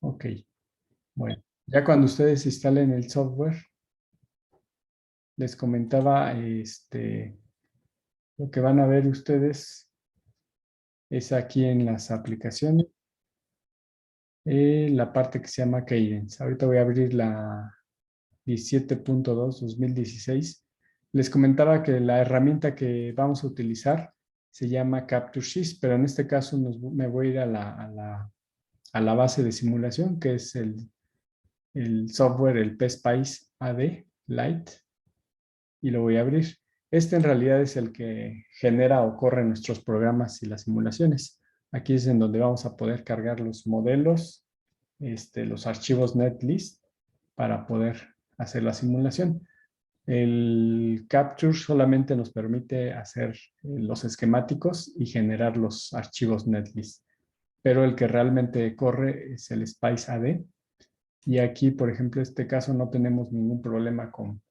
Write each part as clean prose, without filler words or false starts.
Ok, bueno. Ya cuando ustedes instalen el software, les comentaba, lo que van a ver ustedes es aquí en las aplicaciones, la parte que se llama Cadence. Ahorita voy a abrir la 17.2/2016. Les comentaba que la herramienta que vamos a utilizar se llama CaptureSys, pero en este caso me voy a ir a la base de simulación, que es el software, el PSpice AD Lite, y lo voy a abrir. Este en realidad es el que genera o corre nuestros programas y las simulaciones. Aquí es en donde vamos a poder cargar los modelos, los archivos netlist para poder hacer la simulación. El Capture solamente nos permite hacer los esquemáticos y generar los archivos netlist, pero el que realmente corre es el Spice AD. Y aquí, por ejemplo, en este caso no tenemos ningún problema con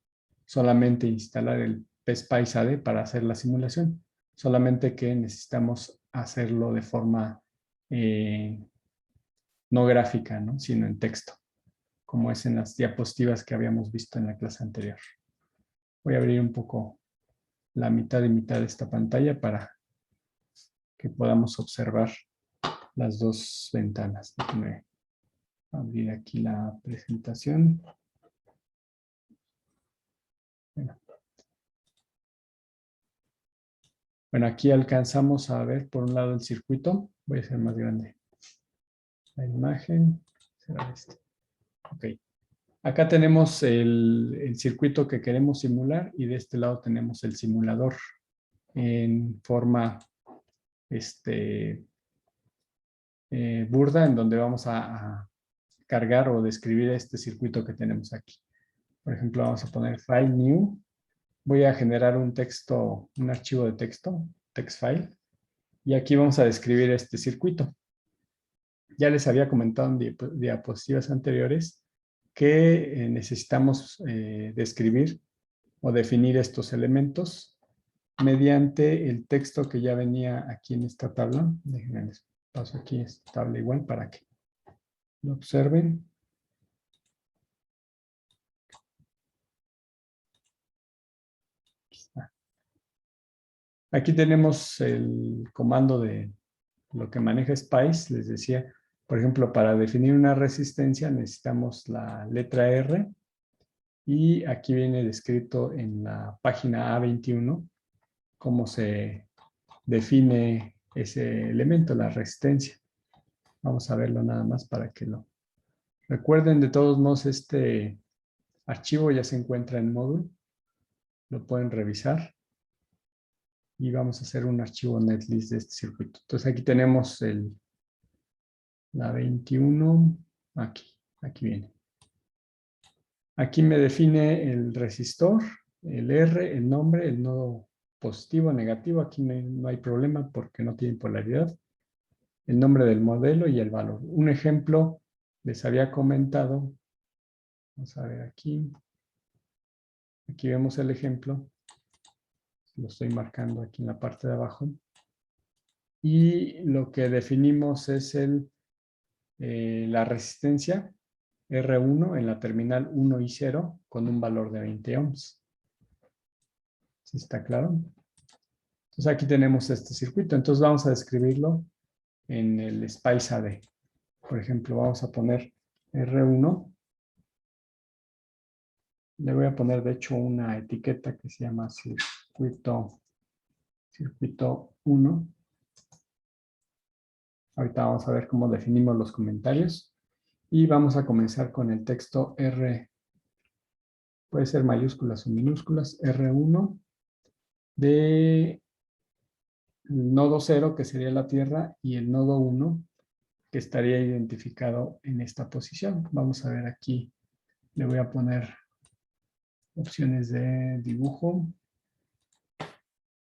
solamente instalar el PSpice AD para hacer la simulación, solamente que necesitamos hacerlo de forma eh, no gráfica, ¿no? Sino en texto, como es en las diapositivas que habíamos visto en la clase anterior. Voy a abrir un poco la mitad y mitad de esta pantalla para que podamos observar las dos ventanas. Déjenme abrir aquí la presentación. Bueno, aquí alcanzamos a ver por un lado el circuito. Voy a hacer más grande la imagen. Será este. Ok. Acá tenemos el circuito que queremos simular y de este lado tenemos el simulador en forma burda, en donde vamos a cargar o describir este circuito que tenemos aquí. Por ejemplo, vamos a poner file new. Voy a generar un texto, un archivo de texto, text file, y aquí vamos a describir este circuito. Ya les había comentado en diapositivas anteriores que necesitamos describir o definir estos elementos mediante el texto que ya venía aquí en esta tabla. Déjenme les paso aquí esta tabla igual para que lo observen. Aquí tenemos el comando de lo que maneja Spice. Les decía, por ejemplo, para definir una resistencia necesitamos la letra R y aquí viene descrito en la página A21 cómo se define ese elemento, la resistencia. Vamos a verlo nada más para que lo recuerden. De todos modos, este archivo ya se encuentra en módulo, lo pueden revisar y vamos a hacer un archivo netlist de este circuito. Entonces aquí tenemos la 21, aquí viene. Aquí me define el resistor, el R, el nombre, el nodo positivo, negativo. Aquí no hay problema porque no tiene polaridad. El nombre del modelo y el valor. Un ejemplo, les había comentado. Vamos a ver aquí. Aquí vemos el ejemplo. Lo estoy marcando aquí en la parte de abajo. Y lo que definimos es la resistencia R1 en la terminal 1 y 0 con un valor de 20 ohms. ¿Sí está claro? Entonces aquí tenemos este circuito. Entonces vamos a describirlo en el Spice AD. Por ejemplo, vamos a poner R1. Le voy a poner de hecho una etiqueta que se llama circuito 1. Ahorita vamos a ver cómo definimos los comentarios. Y vamos a comenzar con el texto R. Puede ser mayúsculas o minúsculas. R1 de nodo 0, que sería la Tierra, y el nodo 1, que estaría identificado en esta posición. Vamos a ver aquí. Le voy a poner opciones de dibujo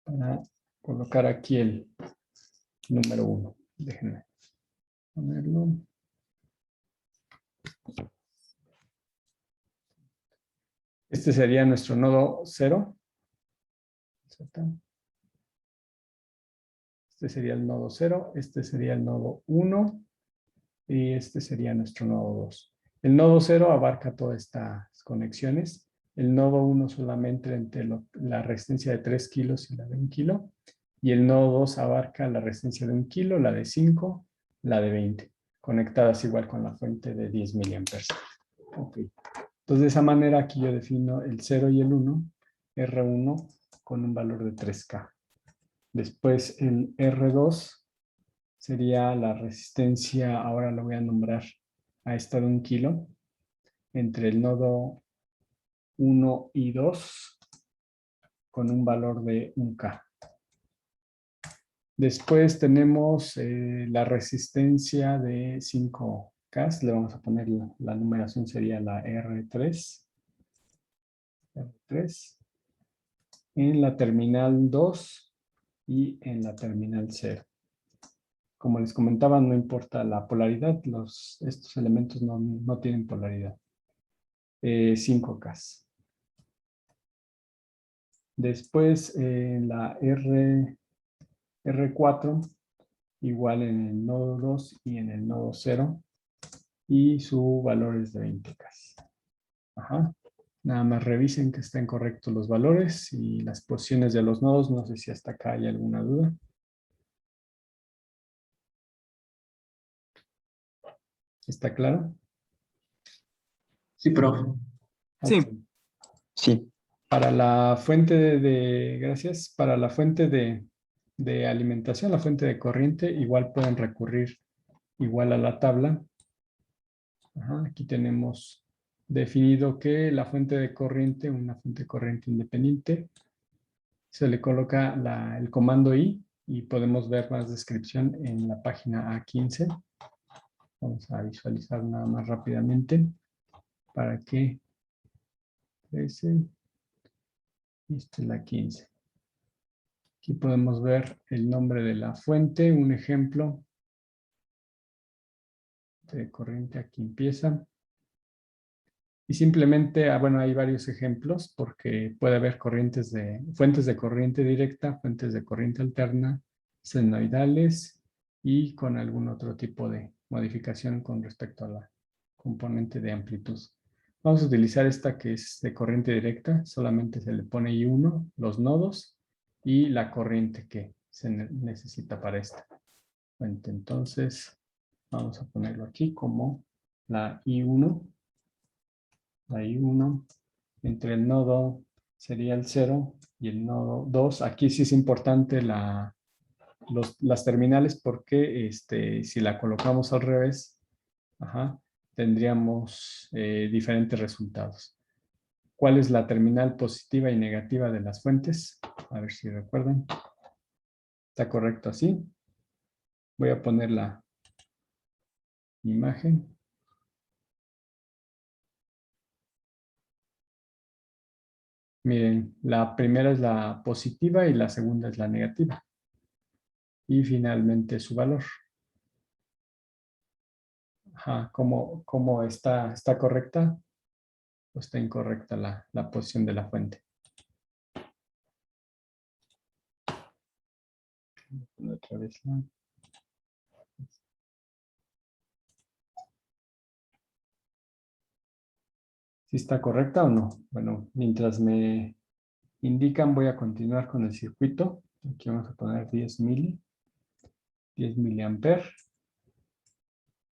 para colocar aquí el número 1. Déjenme ponerlo. Este sería nuestro nodo 0. Este sería el nodo 0. Este sería el nodo 1. y este sería nuestro nodo 2. El nodo 0 abarca todas estas conexiones. El nodo 1 solamente entre la resistencia de 3 kilos y la de 1 kilo. Y el nodo 2 abarca la resistencia de 1 kilo, la de 5, la de 20, conectadas igual con la fuente de 10 miliamperes. Ok. Entonces, de esa manera aquí yo defino el 0 y el 1, R1 con un valor de 3K. Después el R2 sería la resistencia, ahora lo voy a nombrar a esta de 1 kilo, entre el nodo 1 y 2 con un valor de 1K. Después tenemos la resistencia de 5K, le vamos a poner la numeración sería la R3, en la terminal 2 y en la terminal 0. Como les comentaba, no importa la polaridad, estos elementos no tienen polaridad. 5K. Después la R4, igual en el nodo 2 y en el nodo 0, y su valor es de 20K. Ajá. Nada más revisen que estén correctos los valores y las posiciones de los nodos. No sé si hasta acá hay alguna duda. ¿Está claro? Sí, profe. Sí. Sí. Sí. Para la fuente gracias, para la fuente de alimentación, la fuente de corriente, igual pueden recurrir igual a la tabla. Ajá, aquí tenemos definido que la fuente de corriente, una fuente de corriente independiente, se le coloca el comando I y podemos ver más descripción en la página A15. Vamos a visualizar nada más rápidamente para que esta es la 15. Aquí podemos ver el nombre de la fuente, un ejemplo de corriente, aquí empieza. Y simplemente, bueno, hay varios ejemplos porque puede haber fuentes de corriente directa, fuentes de corriente alterna, senoidales y con algún otro tipo de modificación con respecto a la componente de amplitud. Vamos a utilizar esta que es de corriente directa, solamente se le pone I1, los nodos y la corriente que se necesita para esta fuente. Entonces, vamos a ponerlo aquí como la I1. Ahí 1, entre el nodo sería el 0 y el nodo 2. Aquí sí es importante las terminales porque si la colocamos al revés, tendríamos diferentes resultados. ¿Cuál es la terminal positiva y negativa de las fuentes? A ver si recuerdan. ¿Está correcto así? Voy a poner la imagen. Miren, la primera es la positiva y la segunda es la negativa. Y finalmente su valor. Ajá, ¿cómo está correcta o está incorrecta la posición de la fuente? Otra vez. ¿Sí está correcta o no? Bueno, mientras me indican, voy a continuar con el circuito. Aquí vamos a poner 10 miliamperes.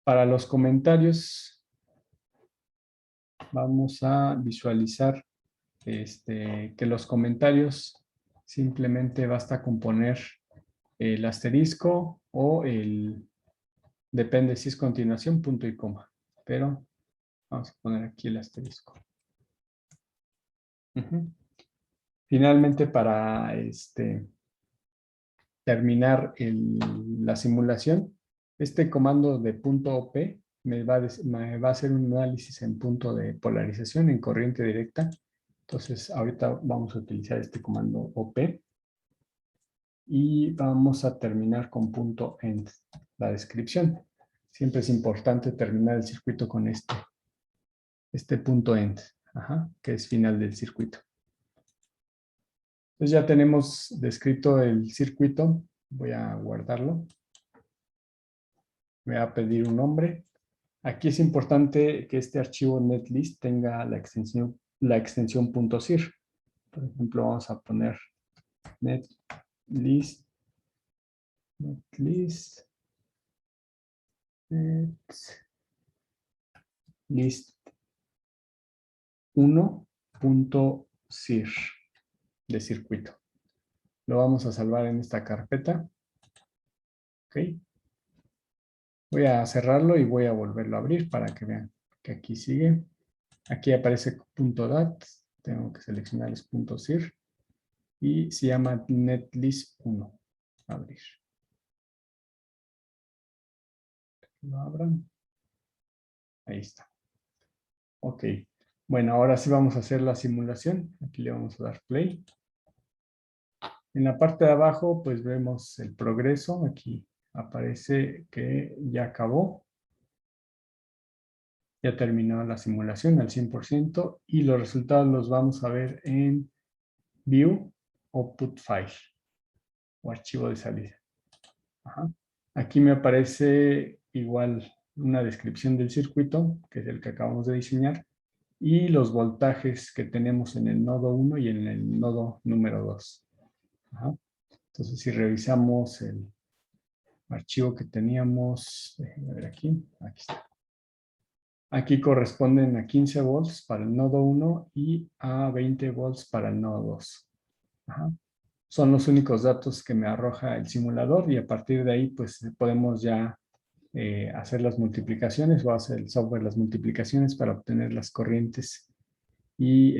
Para los comentarios, vamos a visualizar que los comentarios simplemente basta con poner el asterisco o depende si es continuación, punto y coma. Pero vamos a poner aquí el asterisco. Finalmente, para terminar la simulación, este comando de punto OP me va a hacer un análisis en punto de polarización en corriente directa. Entonces, ahorita vamos a utilizar este comando OP. Y vamos a terminar con punto end, la descripción. Siempre es importante terminar el circuito con este punto end, que es final del circuito. Entonces ya tenemos descrito el circuito. Voy a guardarlo. Me va a pedir un nombre. Aquí es importante que este archivo netlist tenga la extensión .zir. Por ejemplo, vamos a poner netlist, list 1.zir de circuito. Lo vamos a salvar en esta carpeta. Ok. Voy a cerrarlo y voy a volverlo a abrir para que vean que aquí sigue. Aquí aparece .dat. Tengo que seleccionar el .zir. Y se llama netlist 1. Abrir. Lo abran. Ahí está. Ok. Bueno, ahora sí vamos a hacer la simulación. Aquí le vamos a dar play. En la parte de abajo, pues vemos el progreso. Aquí aparece que ya acabó. Ya terminó la simulación al 100% y los resultados los vamos a ver en View Output File o archivo de salida. Ajá. Aquí me aparece igual una descripción del circuito, que es el que acabamos de diseñar, y los voltajes que tenemos en el nodo 1 y en el nodo número 2. Ajá. Entonces, si revisamos el archivo que teníamos, déjenme ver aquí está. Aquí corresponden a 15 volts para el nodo 1 y a 20 volts para el nodo 2. Ajá. Son los únicos datos que me arroja el simulador y a partir de ahí pues podemos ya hacer las multiplicaciones o hacer el software las multiplicaciones para obtener las corrientes y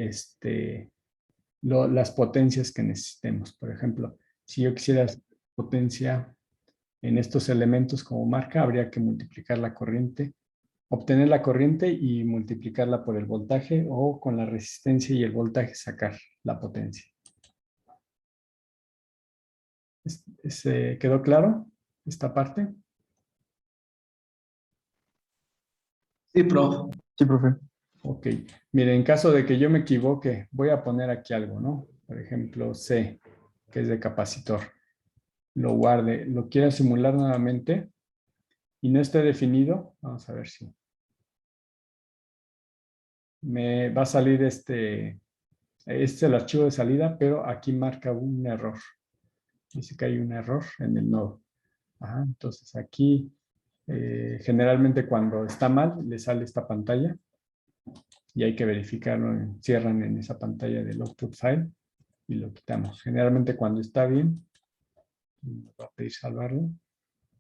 las potencias que necesitemos. Por ejemplo, si yo quisiera potencia en estos elementos como marca, habría que multiplicar la corriente, obtener la corriente y multiplicarla por el voltaje o con la resistencia y el voltaje sacar la potencia. ¿Quedó claro esta parte? Sí, profe. Sí, profe. Ok. Mire, en caso de que yo me equivoque, voy a poner aquí algo, ¿no? Por ejemplo, C, que es de capacitor. Lo guarde, lo quiero simular nuevamente y no esté definido. Vamos a ver si me va a salir este es el archivo de salida, pero aquí marca un error. Dice que hay un error en el nodo. Ajá, entonces aquí generalmente cuando está mal le sale esta pantalla y hay que verificarlo. Cierran en esa pantalla del output file y lo quitamos. Generalmente cuando está bien, va a pedir salvarlo.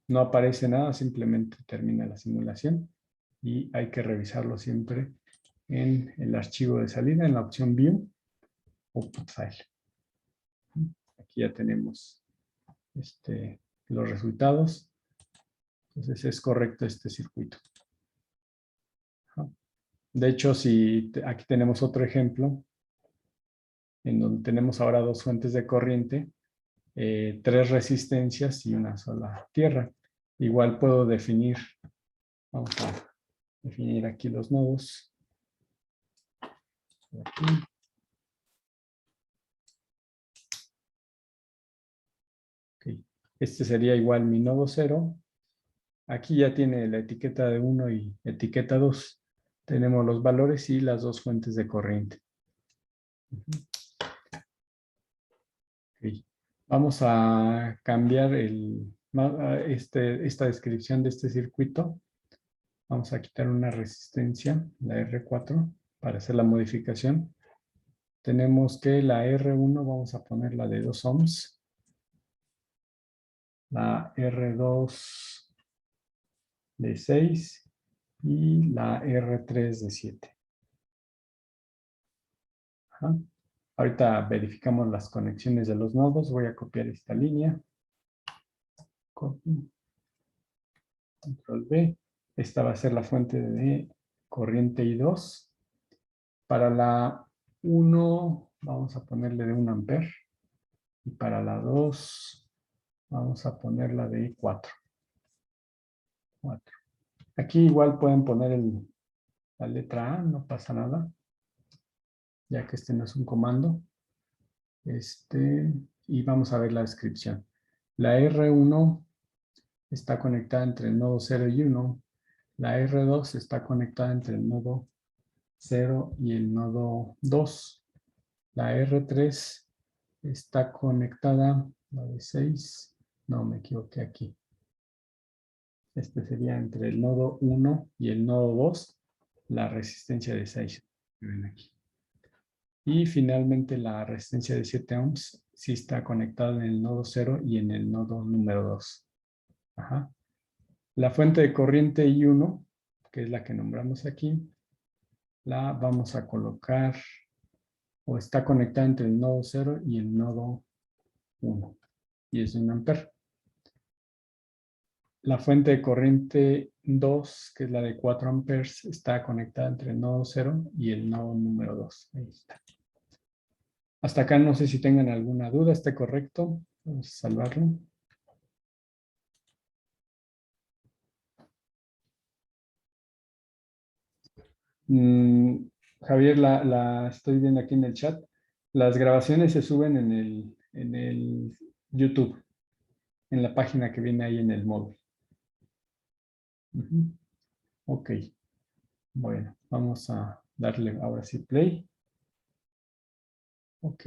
No aparece nada, simplemente termina la simulación y hay que revisarlo siempre en el archivo de salida, en la opción View, Output File. Aquí ya tenemos los resultados. Entonces es correcto este circuito. De hecho, si aquí tenemos otro ejemplo, en donde tenemos ahora dos fuentes de corriente, 3 resistencias y una sola tierra. Igual puedo definir, vamos a definir aquí los nodos. Aquí. Okay. Este sería igual mi nodo 0. Aquí ya tiene la etiqueta de 1 y etiqueta 2. Tenemos los valores y las dos fuentes de corriente. Okay. Vamos a cambiar esta descripción de este circuito. Vamos a quitar una resistencia, la R4, para hacer la modificación. Tenemos que la R1 vamos a ponerla de 2 ohms. La R2 de 6 y la R3 de 7. Ajá. Ahorita verificamos las conexiones de los nodos. Voy a copiar esta línea. Copy. Control V. Esta va a ser la fuente de corriente I2. Para la 1 vamos a ponerle de 1 amper. Y para la 2 vamos a ponerla de 4. Aquí igual pueden poner la letra A, no pasa nada. Ya que este no es un comando. Y vamos a ver la descripción. La R1 está conectada entre el nodo 0 y 1. La R2 está conectada entre el nodo 0 y el nodo 2. La R3 está conectada, la de 6, no, me equivoqué aquí. Este sería entre el nodo 1 y el nodo 2, la resistencia de 6. Ven aquí. Y finalmente la resistencia de 7 ohms sí está conectada en el nodo 0 y en el nodo número 2. Ajá. La fuente de corriente I1, que es la que nombramos aquí, la vamos a colocar o está conectada entre el nodo 0 y el nodo 1 y es de 1 ampere. La fuente de corriente 2, que es la de 4 amperes, está conectada entre el nodo 0 y el nodo número 2. Ahí está. Hasta acá no sé si tengan alguna duda, ¿está correcto? Vamos a salvarlo. Javier, la estoy viendo aquí en el chat. Las grabaciones se suben en el YouTube, en la página que viene ahí en el móvil. Ok, bueno, vamos a darle ahora sí play. Ok.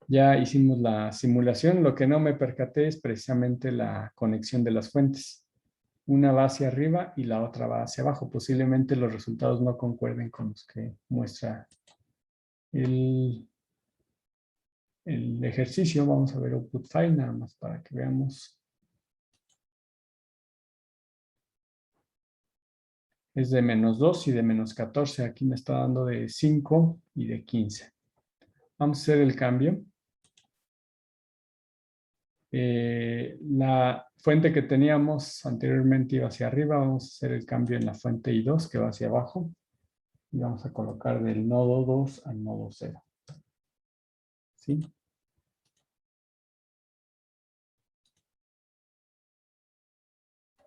Ya hicimos la simulación. Lo que no me percaté es precisamente la conexión de las fuentes. Una va hacia arriba y la otra va hacia abajo. Posiblemente los resultados no concuerden con los que muestra el ejercicio. Vamos a ver output file nada más para que veamos. Es de -2 y de -14. Aquí me está dando de 5 y de 15. Vamos a hacer el cambio. La fuente que teníamos anteriormente iba hacia arriba. Vamos a hacer el cambio en la fuente I2 que va hacia abajo. Y vamos a colocar del nodo 2 al nodo 0. ¿Sí?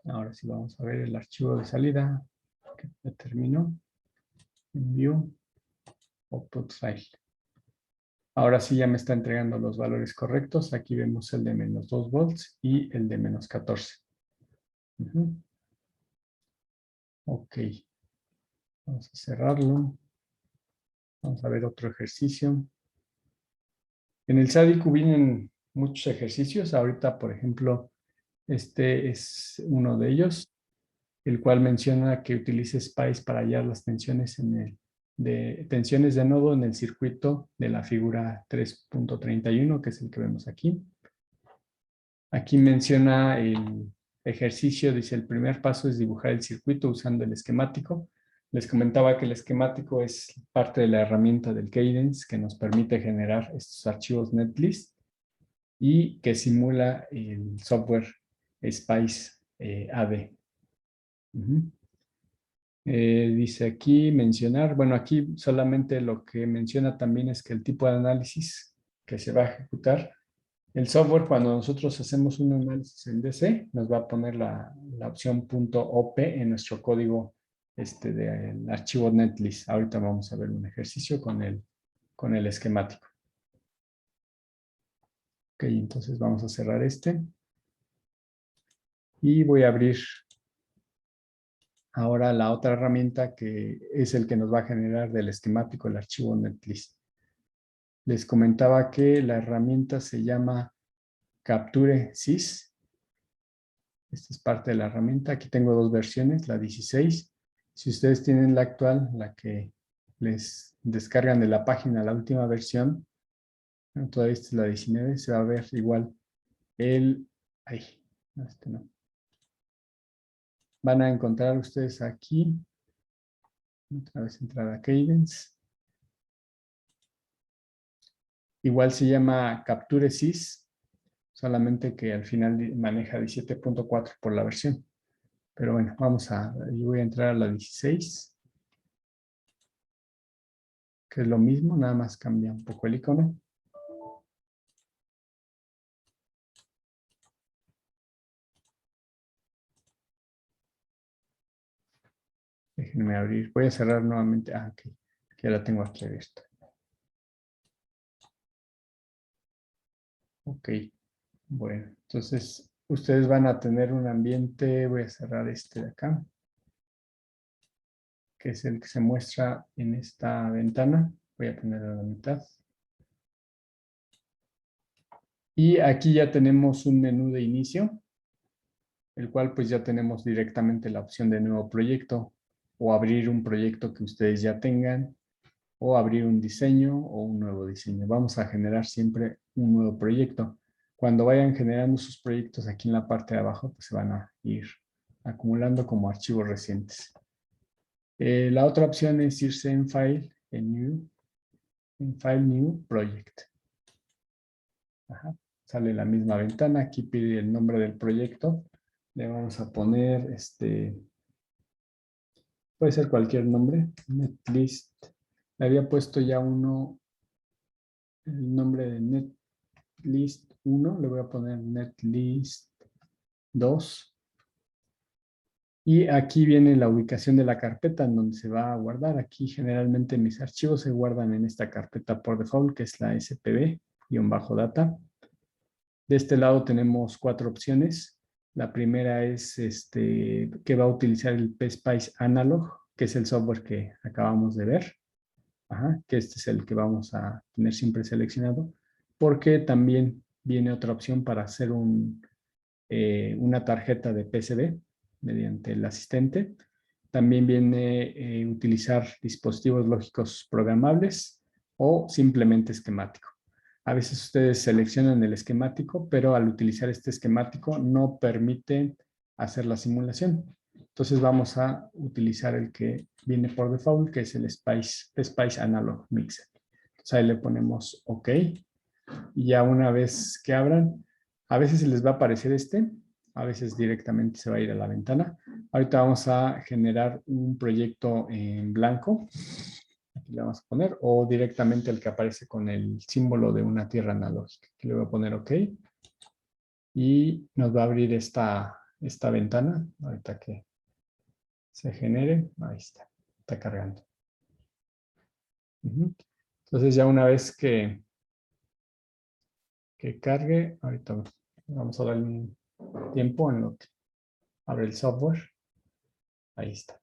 Ahora sí vamos a ver el archivo de salida que ya terminó. Envío, output file. Ahora sí ya me está entregando los valores correctos. Aquí vemos el de -2 volts y el de -14. Ok. Vamos a cerrarlo. Vamos a ver otro ejercicio. En el SADIQ vienen muchos ejercicios. Ahorita, por ejemplo, este es uno de ellos, el cual menciona que utilice SPICE para hallar las tensiones tensiones de nodo en el circuito de la figura 3.31, que es el que vemos aquí. Aquí menciona el ejercicio, dice el primer paso es dibujar el circuito usando el esquemático. Les comentaba que el esquemático es parte de la herramienta del Cadence que nos permite generar estos archivos netlist y que simula el software SPICE AD. Dice aquí mencionar, bueno, aquí solamente lo que menciona también es que el tipo de análisis que se va a ejecutar, el software cuando nosotros hacemos un análisis en DC, nos va a poner la opción .op en nuestro código del archivo netlist. Ahorita vamos a ver un ejercicio con el esquemático. Ok, entonces vamos a cerrar este. Y voy a abrir ahora la otra herramienta que es el que nos va a generar del esquemático el archivo netlist. Les comentaba que la herramienta se llama Capture Sys. Esta es parte de la herramienta. Aquí tengo dos versiones, la 16. Si ustedes tienen la actual, la que les descargan de la página, la última versión, bueno, todavía esta es la 19, se va a ver igual Ay, no, no. Van a encontrar ustedes aquí, otra vez entrar a Cadence. Igual se llama Capture Sys, solamente que al final maneja 17.4 por la versión. Pero bueno, yo voy a entrar a la 16, que es lo mismo, nada más cambia un poco el icono. Déjenme abrir, voy a cerrar nuevamente. Ok, que ya la tengo aquí abierta. Ok. Bueno, entonces ustedes van a tener un ambiente, voy a cerrar este de acá, que es el que se muestra en esta ventana. Voy a ponerlo a la mitad. Y aquí ya tenemos un menú de inicio, el cual pues ya tenemos directamente la opción de nuevo proyecto o abrir un proyecto que ustedes ya tengan o abrir un diseño o un nuevo diseño. Vamos a generar siempre un nuevo proyecto. Cuando vayan generando sus proyectos aquí en la parte de abajo, pues se van a ir acumulando como archivos recientes. La otra opción es irse en File, en File New Project. Ajá. Sale la misma ventana, aquí pide el nombre del proyecto. Le vamos a poner, puede ser cualquier nombre, Netlist. Le había puesto ya uno, el nombre de Netlist 1, le voy a poner Netlist 2. Y aquí viene la ubicación de la carpeta en donde se va a guardar. Aquí generalmente mis archivos se guardan en esta carpeta por default, que es la spb-data. De este lado tenemos 4 opciones. La primera es que va a utilizar el PSpice Analog, que es el software que acabamos de ver. Ajá, que este es el que vamos a tener siempre seleccionado, porque también viene otra opción para hacer una tarjeta de PCB mediante el asistente. También viene utilizar dispositivos lógicos programables o simplemente esquemático. A veces ustedes seleccionan el esquemático, pero al utilizar este esquemático no permite hacer la simulación. Entonces vamos a utilizar el que viene por default, que es el Spice Analog Mixer. Entonces ahí le ponemos OK. Y ya una vez que abran, a veces se les va a aparecer a veces directamente se va a ir a la ventana. Ahorita vamos a generar un proyecto en blanco. Aquí le vamos a poner, o directamente el que aparece con el símbolo de una tierra analógica. Aquí le voy a poner OK. Y nos va a abrir esta ventana, ahorita que se genere. Ahí está cargando. Entonces ya una vez que cargue, ahorita vamos a darle un tiempo en lo que abre el software. Ahí está.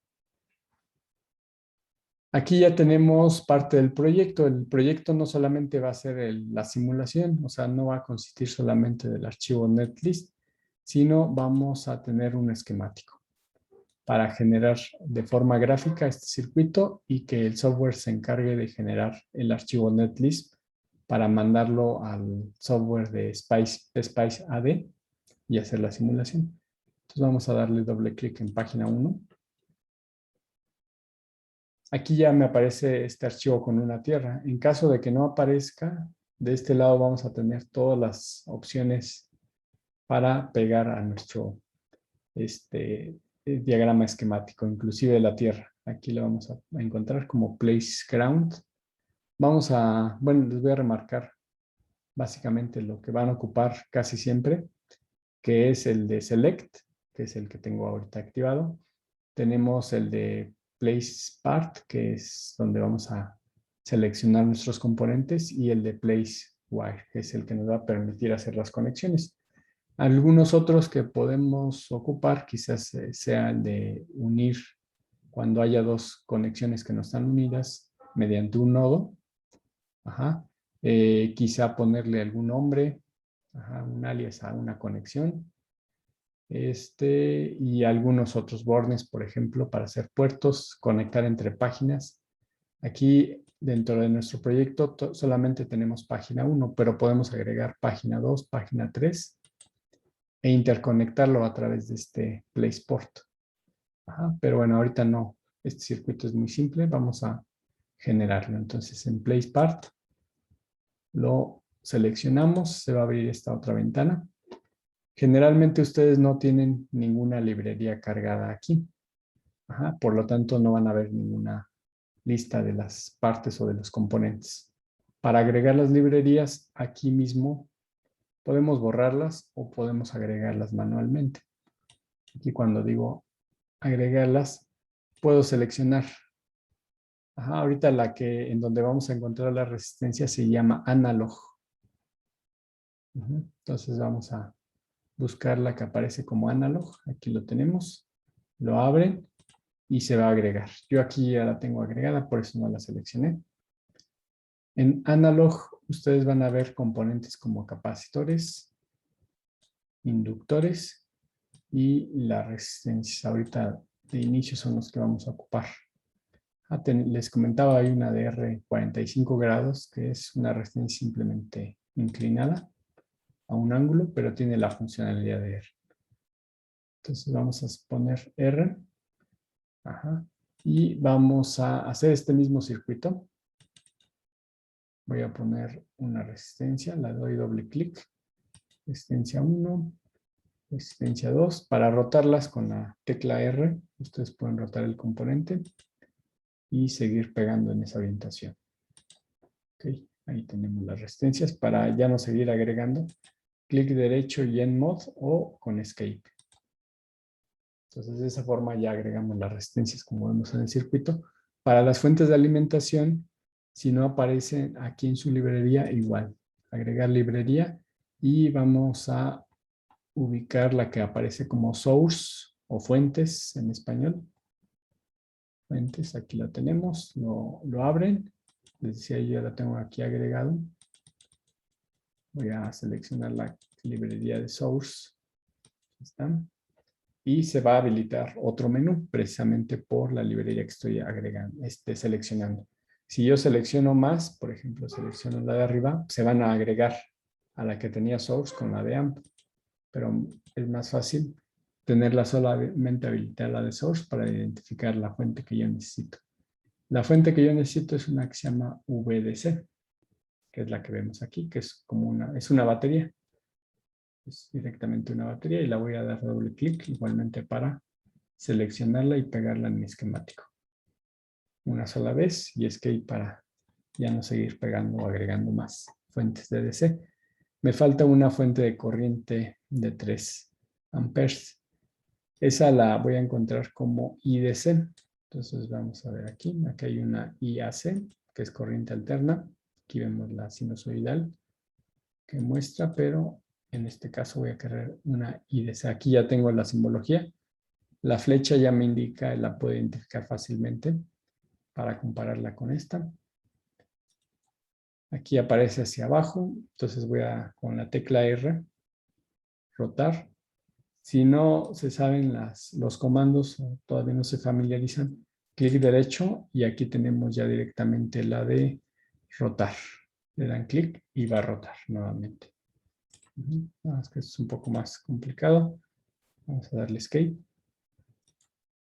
Aquí ya tenemos parte del proyecto. El proyecto no solamente va a ser la simulación, o sea, no va a consistir solamente del archivo netlist, sino vamos a tener un esquemático para generar de forma gráfica este circuito y que el software se encargue de generar el archivo netlist para mandarlo al software de Spice AD y hacer la simulación. Entonces vamos a darle doble clic en página 1. Aquí ya me aparece este archivo con una tierra. En caso de que no aparezca, de este lado vamos a tener todas las opciones para pegar a nuestro diagrama esquemático, inclusive la tierra. Aquí lo vamos a encontrar como place ground. Bueno, les voy a remarcar básicamente lo que van a ocupar casi siempre, que es el de select, que es el que tengo ahorita activado. Tenemos el de place part, que es donde vamos a seleccionar nuestros componentes, y el de place wire, que es el que nos va a permitir hacer las conexiones. Algunos otros que podemos ocupar quizás sea el de unir cuando haya dos conexiones que no están unidas mediante un nodo. Ajá. Quizá ponerle algún nombre, un alias a una conexión. Y algunos otros bornes, por ejemplo, para hacer puertos, conectar entre páginas. Aquí dentro de nuestro proyecto solamente tenemos página 1, pero podemos agregar página 2, página 3 e interconectarlo a través de este PlacePort. Pero bueno, ahorita no. Este circuito es muy simple. Vamos a generarlo. Entonces en PlacePart lo seleccionamos. Se va a abrir esta otra ventana. Generalmente ustedes no tienen ninguna librería cargada aquí. Por lo tanto, no van a ver ninguna lista de las partes o de los componentes. Para agregar las librerías, aquí mismo podemos borrarlas o podemos agregarlas manualmente. Aquí cuando digo agregarlas, puedo seleccionar. Ahorita en donde vamos a encontrar la resistencia se llama analog. Entonces vamos a buscar la que aparece como analog. Aquí lo tenemos. Lo abren y se va a agregar. Yo aquí ya la tengo agregada, por eso no la seleccioné. En analog, ustedes van a ver componentes como capacitores, inductores y las resistencias. Ahorita de inicio son los que vamos a ocupar. Les comentaba, hay una de R45 grados, que es una resistencia simplemente inclinada a un ángulo, pero tiene la funcionalidad de R. Entonces vamos a poner R. Ajá. Y vamos a hacer este mismo circuito. Voy a poner una resistencia, la doy doble clic. Resistencia 1, resistencia 2. Para rotarlas con la tecla R, ustedes pueden rotar el componente y seguir pegando en esa orientación. Ok, ahí tenemos las resistencias. Para ya no seguir agregando, clic derecho y en mod o con escape. Entonces de esa forma ya agregamos las resistencias como vemos en el circuito. Para las fuentes de alimentación, si no aparecen aquí en su librería, igual. Agregar librería y vamos a ubicar la que aparece como source o fuentes en español. Fuentes, aquí la tenemos, lo abren. Les decía, yo ya la tengo aquí agregado. Voy a seleccionar la librería de source. Ahí están. Y se va a habilitar otro menú precisamente por la librería que estoy agregando, seleccionando. Si yo selecciono más, por ejemplo, selecciono la de arriba, se van a agregar a la que tenía source con la de amp, pero es más fácil tenerla solamente habilitada la de source para identificar la fuente que yo necesito. La fuente que yo necesito es una que se llama VDC, que es la que vemos aquí, que es como una batería. Es directamente una batería y la voy a dar doble clic igualmente para seleccionarla y pegarla en mi esquemático. Una sola vez y escape para ya no seguir pegando o agregando más fuentes de DC. Me falta una fuente de corriente de 3 amperes. Esa la voy a encontrar como IDC. Entonces vamos a ver aquí. Aquí hay una IAC, que es corriente alterna. Aquí vemos la sinusoidal que muestra, pero en este caso voy a querer una IDC. Aquí ya tengo la simbología. La flecha ya me indica, la puedo identificar fácilmente para compararla con esta. Aquí aparece hacia abajo, entonces voy a, con la tecla R, rotar. Si no se saben los comandos o todavía no se familiarizan, clic derecho y aquí tenemos ya directamente la de rotar. Le dan clic y va a rotar nuevamente. Nada más que es un poco más complicado. Vamos a darle escape.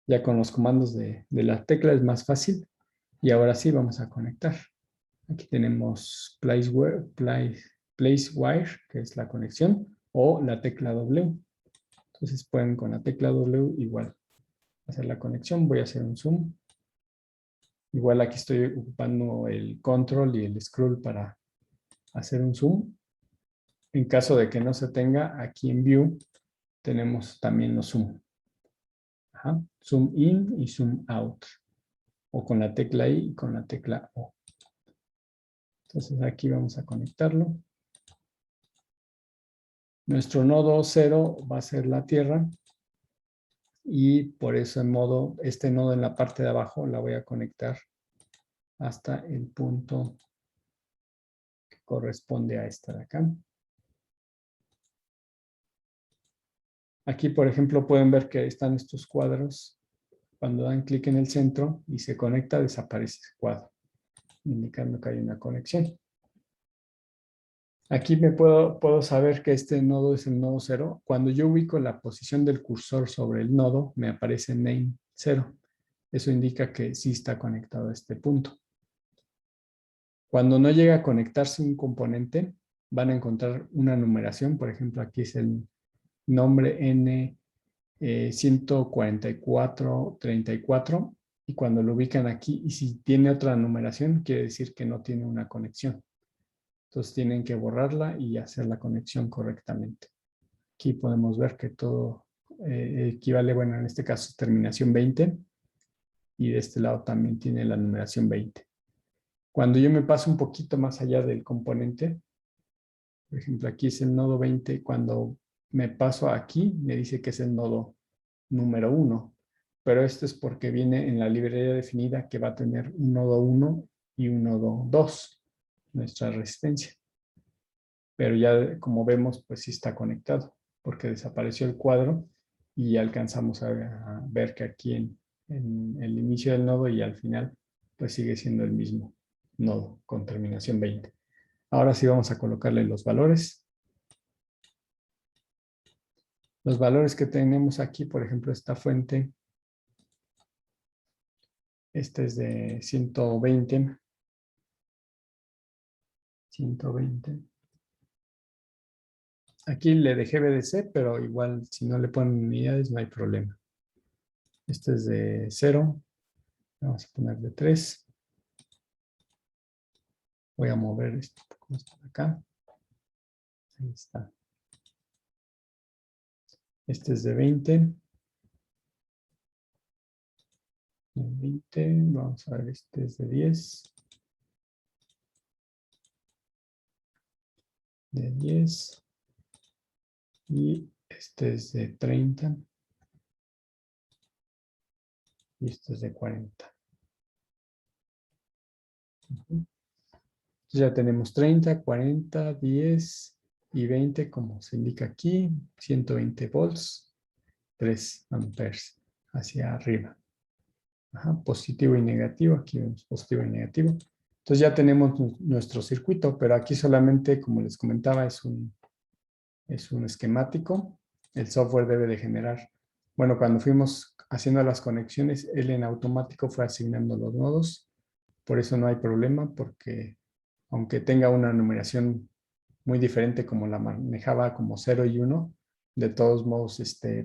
Ya con los comandos de la tecla es más fácil. Y ahora sí vamos a conectar. Aquí tenemos place wire, que es la conexión, o la tecla W. Entonces pueden con la tecla W igual hacer la conexión. Voy a hacer un zoom. Igual aquí estoy ocupando el control y el scroll para hacer un zoom. En caso de que no se tenga, aquí en view tenemos también los zoom. Ajá. Zoom in y zoom out. O con la tecla I y con la tecla O. Entonces aquí vamos a conectarlo. Nuestro nodo 0 va a ser la Tierra y por eso este nodo en la parte de abajo la voy a conectar hasta el punto que corresponde a esta de acá. Aquí, por ejemplo, pueden ver que están estos cuadros. Cuando dan clic en el centro y se conecta, desaparece ese cuadro, indicando que hay una conexión. Aquí puedo saber que este nodo es el nodo 0. Cuando yo ubico la posición del cursor sobre el nodo, me aparece name 0. Eso indica que sí está conectado a este punto. Cuando no llega a conectarse un componente, van a encontrar una numeración. Por ejemplo, aquí es el nombre N 14434. Y cuando lo ubican aquí, y si tiene otra numeración, quiere decir que no tiene una conexión. Entonces tienen que borrarla y hacer la conexión correctamente. Aquí podemos ver que todo equivale, bueno, en este caso es terminación 20 y de este lado también tiene la numeración 20. Cuando yo me paso un poquito más allá del componente, Por ejemplo, aquí es el nodo 20. Cuando me paso aquí, me dice que es el nodo número 1. Pero esto es porque viene en la librería definida que va a tener un nodo 1 y un nodo 2, nuestra resistencia. Pero ya como vemos, pues sí está conectado, porque desapareció el cuadro y alcanzamos a ver que aquí en el inicio del nodo y al final, pues sigue siendo el mismo nodo con terminación 20. Ahora sí vamos a colocarle los valores. Los valores que tenemos aquí, por ejemplo, esta fuente, este es de 120. 120. Aquí le dejé BDC, pero igual si no le ponen unidades no hay problema. Este es de 0. Vamos a poner de 3. Voy a mover esto un poco más para acá. Ahí está. Este es de 20. De 20. Vamos a ver, este es de 10. De 10. Y este es de 30. Y este es de 40. Entonces ya tenemos 30, 40, 10 y 20, como se indica aquí. 120 volts, 3 amperes hacia arriba. Ajá, positivo y negativo. Aquí vemos positivo y negativo. Entonces ya tenemos nuestro circuito, pero aquí solamente, como les comentaba, es un esquemático. El software debe de generar. Bueno, cuando fuimos haciendo las conexiones, él en automático fue asignando los nodos. Por eso no hay problema, porque aunque tenga una numeración muy diferente como la manejaba como 0 y 1, de todos modos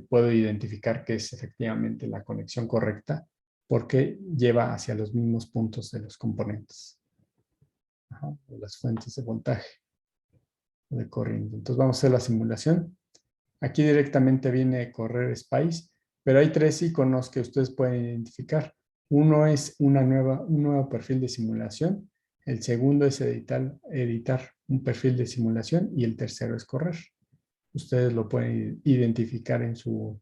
puedo identificar que es efectivamente la conexión correcta porque lleva hacia los mismos puntos de los componentes, de las fuentes de voltaje o de corriente. Entonces vamos a hacer la simulación. Aquí directamente viene correr Spice, pero hay 3 iconos que ustedes pueden identificar. Uno es un nuevo perfil de simulación. El segundo es editar un perfil de simulación y el tercero es correr. Ustedes lo pueden identificar en su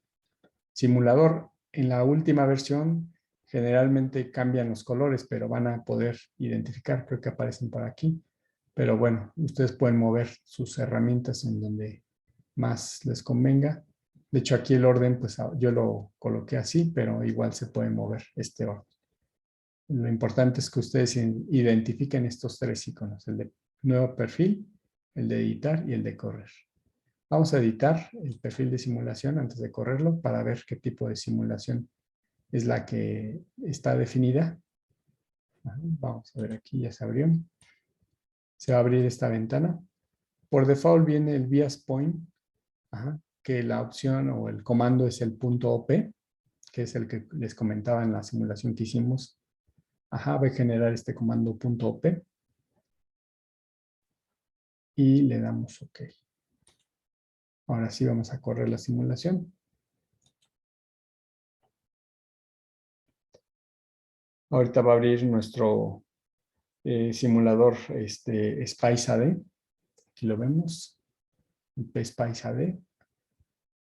simulador. En la última versión generalmente cambian los colores, pero van a poder identificar, creo que aparecen por aquí. Pero bueno, ustedes pueden mover sus herramientas en donde más les convenga. De hecho, aquí el orden, pues yo lo coloqué así, pero igual se puede mover este orden. Lo importante es que ustedes identifiquen estos 3 iconos, el de nuevo perfil, el de editar y el de correr. Vamos a editar el perfil de simulación antes de correrlo para ver qué tipo de simulación es la que está definida. Vamos a ver aquí, ya se abrió. Se va a abrir esta ventana. Por default viene el bias point, que la opción o el comando es el punto .op, que es el que les comentaba en la simulación que hicimos. Voy a generar este comando punto .op y le damos OK. Ahora sí vamos a correr la simulación. Ahorita va a abrir nuestro simulador Spice AD. Aquí lo vemos, el Spice AD,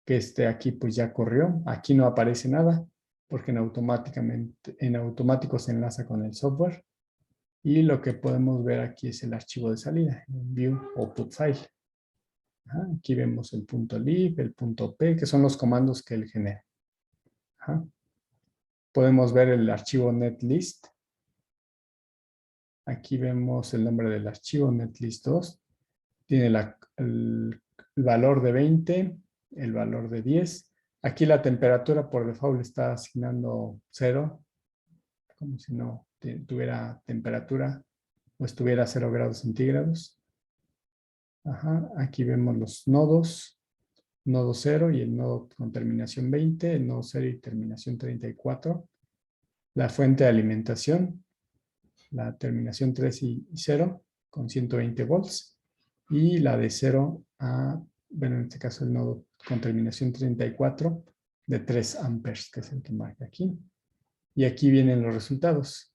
que aquí pues ya corrió. Aquí no aparece nada porque en automático se enlaza con el software. Y lo que podemos ver aquí es el archivo de salida, view output file. Aquí vemos el punto .lib, el punto .p, que son los comandos que él genera. Podemos ver el archivo netlist. Aquí vemos el nombre del archivo netlist2. Tiene el valor de 20, el valor de 10. Aquí la temperatura por default está asignando 0, como si no tuviera temperatura o estuviera a 0 grados centígrados. Aquí vemos los nodos, nodo 0 y el nodo con terminación 20, el nodo 0 y terminación 34. La fuente de alimentación, la terminación 3 y 0 con 120 volts. Y la de 0 a, bueno, en este caso el nodo con terminación 34 de 3 amperes, que es el que marca aquí. Y aquí vienen los resultados.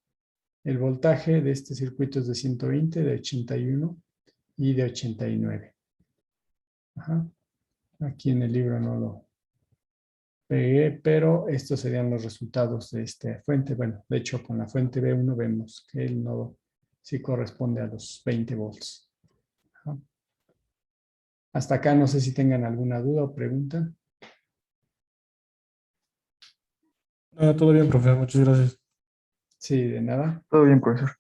El voltaje de este circuito es de 120, de 81 y de 89. Ajá. Aquí en el libro no lo pegué, pero estos serían los resultados de esta fuente. Bueno, de hecho, con la fuente B1 vemos que el nodo sí corresponde a los 20 volts. Ajá. Hasta acá no sé si tengan alguna duda o pregunta. Todo bien, profe, muchas gracias. Sí, de nada. Todo bien, profesor.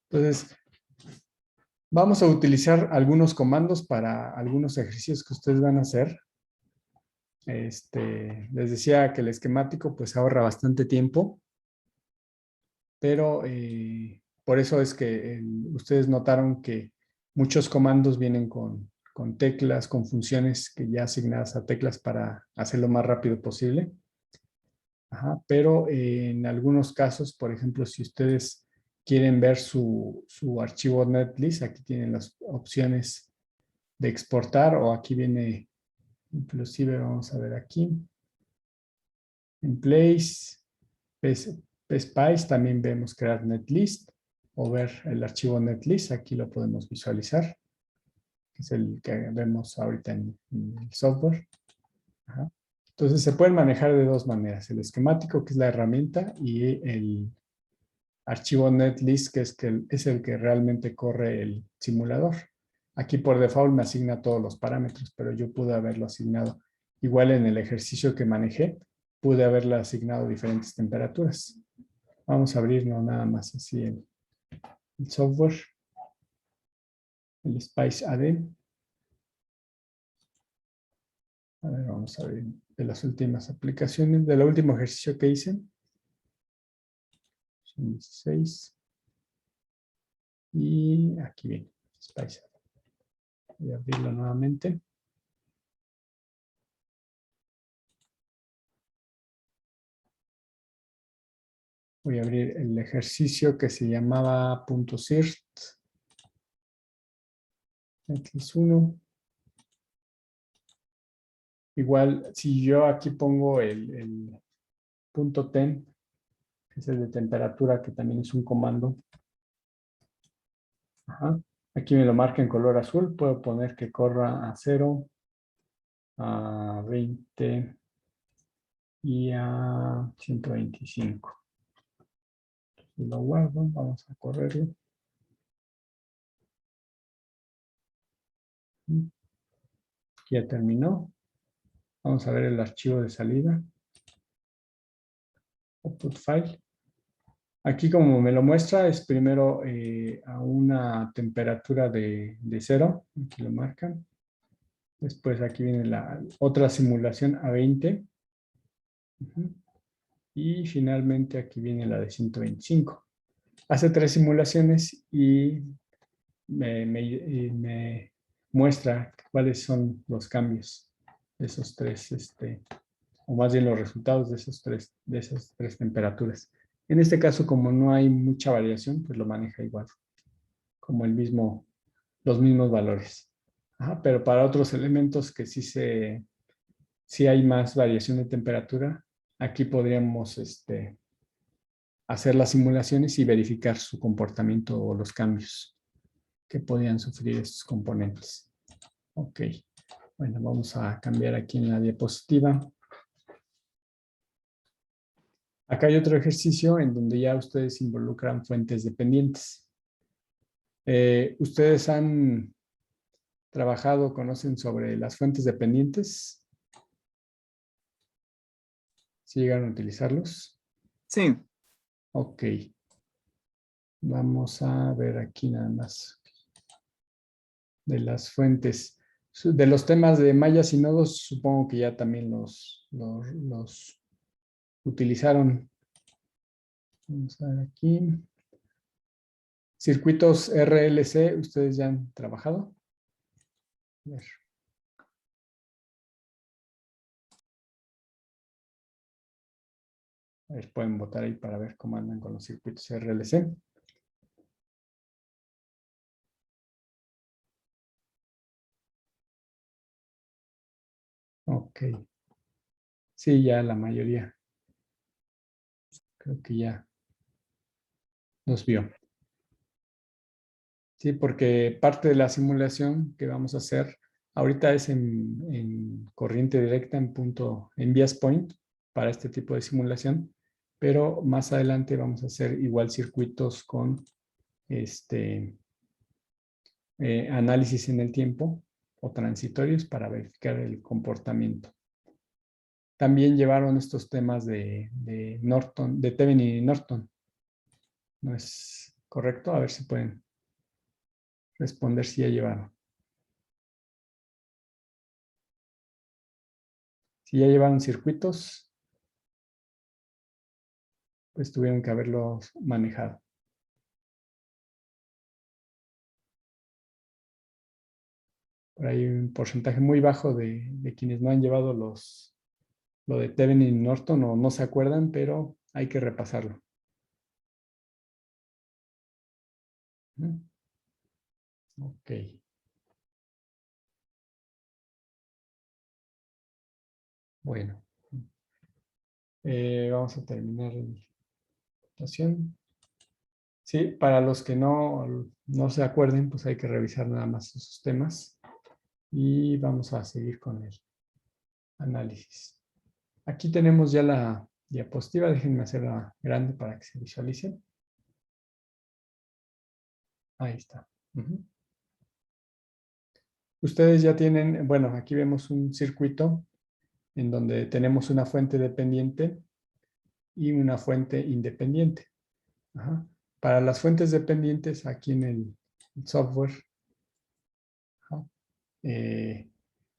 Entonces, vamos a utilizar algunos comandos para algunos ejercicios que ustedes van a hacer. Les decía que el esquemático pues ahorra bastante tiempo, pero por eso es que ustedes notaron que muchos comandos vienen con teclas, con funciones que ya asignadas a teclas para hacerlo más rápido posible. Ajá, pero en algunos casos, por ejemplo, si ustedes quieren ver su archivo netlist, aquí tienen las opciones de exportar o aquí viene, inclusive vamos a ver aquí, en Place, PSpice, también vemos crear netlist o ver el archivo netlist, aquí lo podemos visualizar, que es el que vemos ahorita en el software. Ajá. Entonces se pueden manejar de dos maneras, el esquemático, que es la herramienta, y el archivo netlist, que es el que realmente corre el simulador. Aquí por default me asigna todos los parámetros, pero yo pude haberlo asignado. Igual en el ejercicio que manejé, pude haberle asignado diferentes temperaturas. Vamos a abrirnos nada más así el software, el Spice AD. A ver, vamos a ver de las últimas aplicaciones, del último ejercicio que hice. Son 16. Y aquí viene Spice AD. Voy a abrirlo nuevamente. Voy a abrir el ejercicio que se llamaba .cirt. X1. Igual, si yo aquí pongo el .temp, que es el de temperatura, que también es un comando. Ajá. Aquí me lo marca en color azul. Puedo poner que corra a 0, a 20 y a 125. Y lo guardo. Vamos a correrlo. Ya terminó. Vamos a ver el archivo de salida. Output file. Aquí como me lo muestra es primero a una temperatura de 0. Aquí lo marcan. Después aquí viene la otra simulación a 20. Y finalmente aquí viene la de 125. Hace 3 simulaciones y me muestra cuáles son los cambios de esos tres, o más bien los resultados de esas tres temperaturas. En este caso, como no hay mucha variación, pues lo maneja igual, como los mismos valores. Ajá, pero para otros elementos que sí hay más variación de temperatura, aquí podríamos hacer las simulaciones y verificar su comportamiento o los cambios que podían sufrir estos componentes. Ok, bueno, vamos a cambiar aquí en la diapositiva. Acá hay otro ejercicio en donde ya ustedes involucran fuentes dependientes. ¿Ustedes han trabajado, conocen sobre las fuentes dependientes? ¿Sí llegaron a utilizarlos? Sí, Ok. Vamos a ver aquí nada más de las fuentes. De los temas de mallas y nodos, supongo que ya también los utilizaron. Vamos a ver aquí. Circuitos RLC, ¿ustedes ya han trabajado? A ver. A ver, pueden votar ahí para ver cómo andan con los circuitos RLC. Ok. Sí, ya la mayoría. Creo que ya los vio. Sí, porque parte de la simulación que vamos a hacer Ahorita es en corriente directa, en bias point para este tipo de simulación, pero más adelante vamos a hacer igual circuitos con análisis en el tiempo o transitorios para verificar el comportamiento. También llevaron estos temas de Norton, de Thevenin y Norton. ¿No es correcto? A ver si pueden responder si ya llevaron. Si ya llevaron circuitos, pues tuvieron que haberlos manejado. Por ahí un porcentaje muy bajo de quienes no han llevado lo de Thevenin y Norton o no se acuerdan, pero hay que repasarlo. Ok. Bueno. Vamos a terminar la presentación. Sí, para los que no se acuerden, pues hay que revisar nada más esos temas. Y vamos a seguir con el análisis. Aquí tenemos ya la diapositiva. Déjenme hacerla grande para que se visualice. Ahí está. Ustedes ya tienen, bueno, aquí vemos un circuito en donde tenemos una fuente dependiente y una fuente independiente. Ajá. Para las fuentes dependientes, aquí en el software, ajá,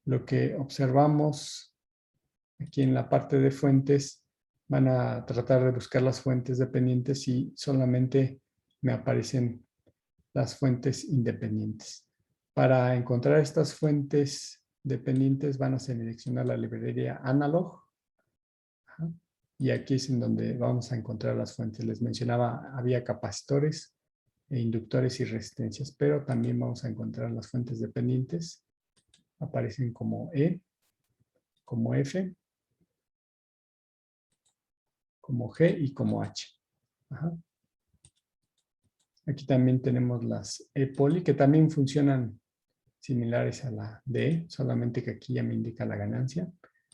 lo que observamos aquí en la parte de fuentes, van a tratar de buscar las fuentes dependientes y solamente me aparecen las fuentes independientes. Para encontrar estas fuentes dependientes van a seleccionar la librería Analog. Ajá, y aquí es en donde vamos a encontrar las fuentes. Les mencionaba, había capacitores, inductores y resistencias, pero también vamos a encontrar las fuentes dependientes. Aparecen como E, como F, como G y como H. Ajá. Aquí también tenemos las E-Poly, que también funcionan similares a la D, solamente que aquí ya me indica la ganancia.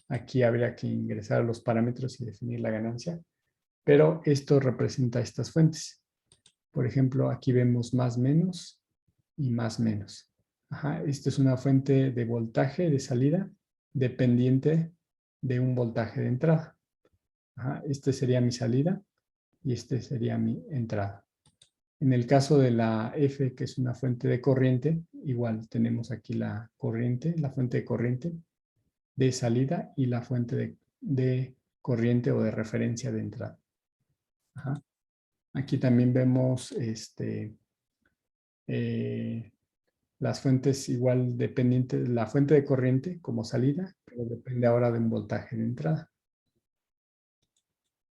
Aquí habría que ingresar los parámetros y definir la ganancia, pero esto representa estas fuentes. Por ejemplo, aquí vemos más menos y más menos. Ajá, esta es una fuente de voltaje de salida dependiente de un voltaje de entrada. Ajá, este sería mi salida y este sería mi entrada. En el caso de la F, que es una fuente de corriente, igual tenemos aquí la corriente, la fuente de corriente de salida y la fuente de corriente o de referencia de entrada. Ajá. Aquí también vemos las fuentes igual dependientes, la fuente de corriente como salida, pero depende ahora de un voltaje de entrada.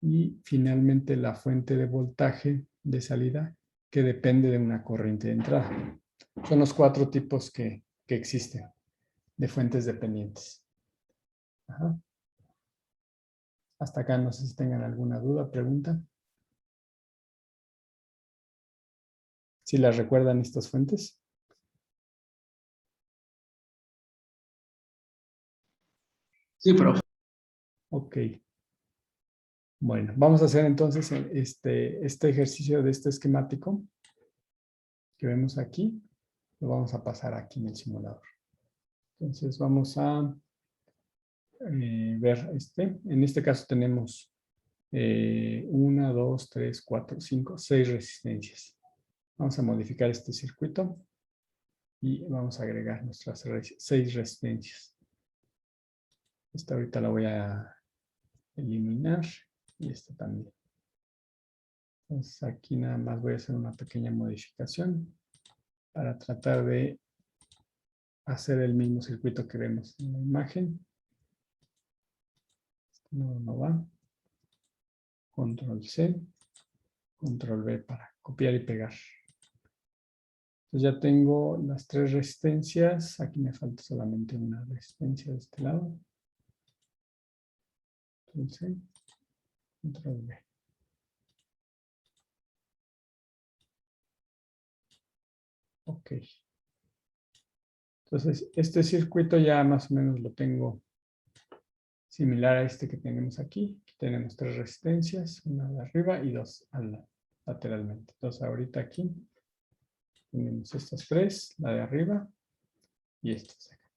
Y finalmente la fuente de voltaje de salida que depende de una corriente de entrada. Son los 4 tipos que existen de fuentes dependientes. Ajá. Hasta acá no sé si tengan alguna duda, pregunta. Si las recuerdan estas fuentes. Sí, profe. Ok. Bueno, vamos a hacer entonces este ejercicio de este esquemático que vemos aquí. Lo vamos a pasar aquí en el simulador. Entonces vamos a ver En este caso tenemos 1, 2, 3, 4, 5, 6 resistencias. Vamos a modificar este circuito y vamos a agregar nuestras 6 resistencias. Esta ahorita la voy a eliminar y esta también. Entonces aquí nada más voy a hacer una pequeña modificación para tratar de hacer el mismo circuito que vemos en la imagen. No va. Control C, Control V para copiar y pegar. Entonces ya tengo las 3 resistencias. Aquí me falta solamente una resistencia de este lado. Control C, Control V. Ok. Entonces Entonces, este circuito ya más o menos lo tengo similar a este que tenemos aquí. Tenemos 3 resistencias, una de arriba y 2 lateralmente. Entonces, ahorita aquí tenemos estas 3, la de arriba y estas de acá.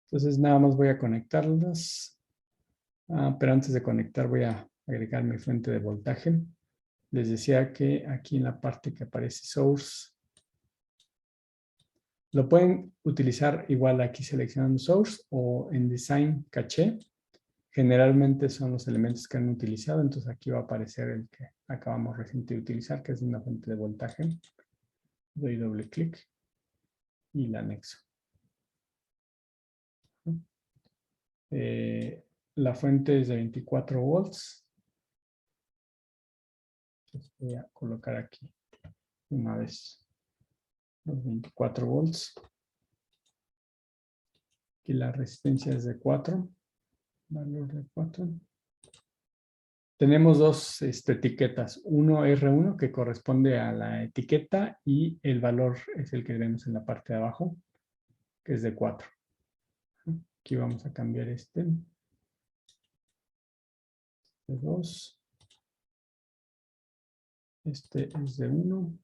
Entonces, nada más voy a conectarlas. Pero antes de conectar voy a agregar mi fuente de voltaje. Les decía que aquí en la parte que aparece Source, lo pueden utilizar igual aquí seleccionando Source o en Design Caché. Generalmente son los elementos que han utilizado, entonces aquí va a aparecer el que acabamos recién de utilizar, que es una fuente de voltaje. Doy doble clic y la anexo. La fuente es de 24 volts. Entonces voy a colocar aquí una vez los 24 volts. Aquí la resistencia es de 4. Valor de 4. Tenemos dos etiquetas. Uno R1 que corresponde a la etiqueta y el valor es el que vemos en la parte de abajo, que es de 4. Aquí vamos a cambiar este. De 2. Este es de 1.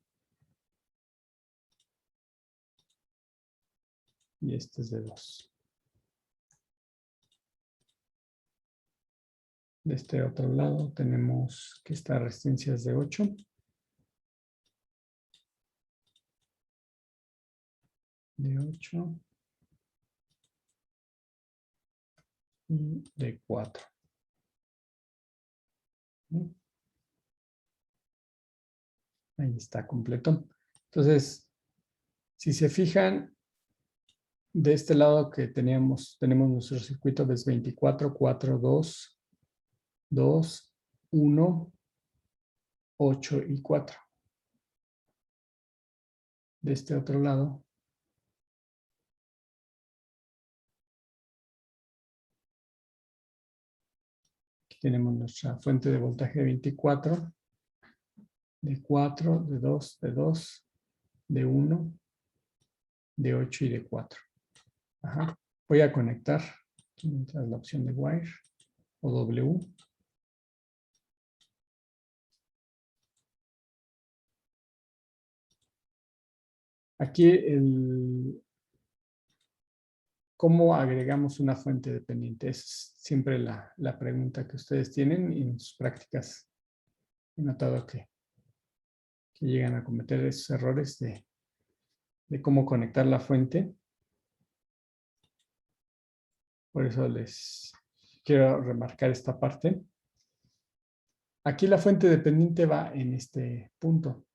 Y este es de 2. De este otro lado tenemos que esta resistencia es de 8. De 8. Y de 4. Ahí está completo. Entonces, si se fijan, de este lado que tenemos nuestro circuito es 24, 4, 2, 2, 1, 8 y 4. De este otro lado, aquí tenemos nuestra fuente de voltaje de 24, de 4, de 2, de 2, de 1, de 8 y de 4. Ajá. Voy a conectar mientras la opción de Wire o W. Aquí ¿cómo agregamos una fuente dependiente? Es siempre la pregunta que ustedes tienen y en sus prácticas he notado que llegan a cometer esos errores de cómo conectar la fuente. Por eso les quiero remarcar esta parte. Aquí la fuente dependiente va en este punto.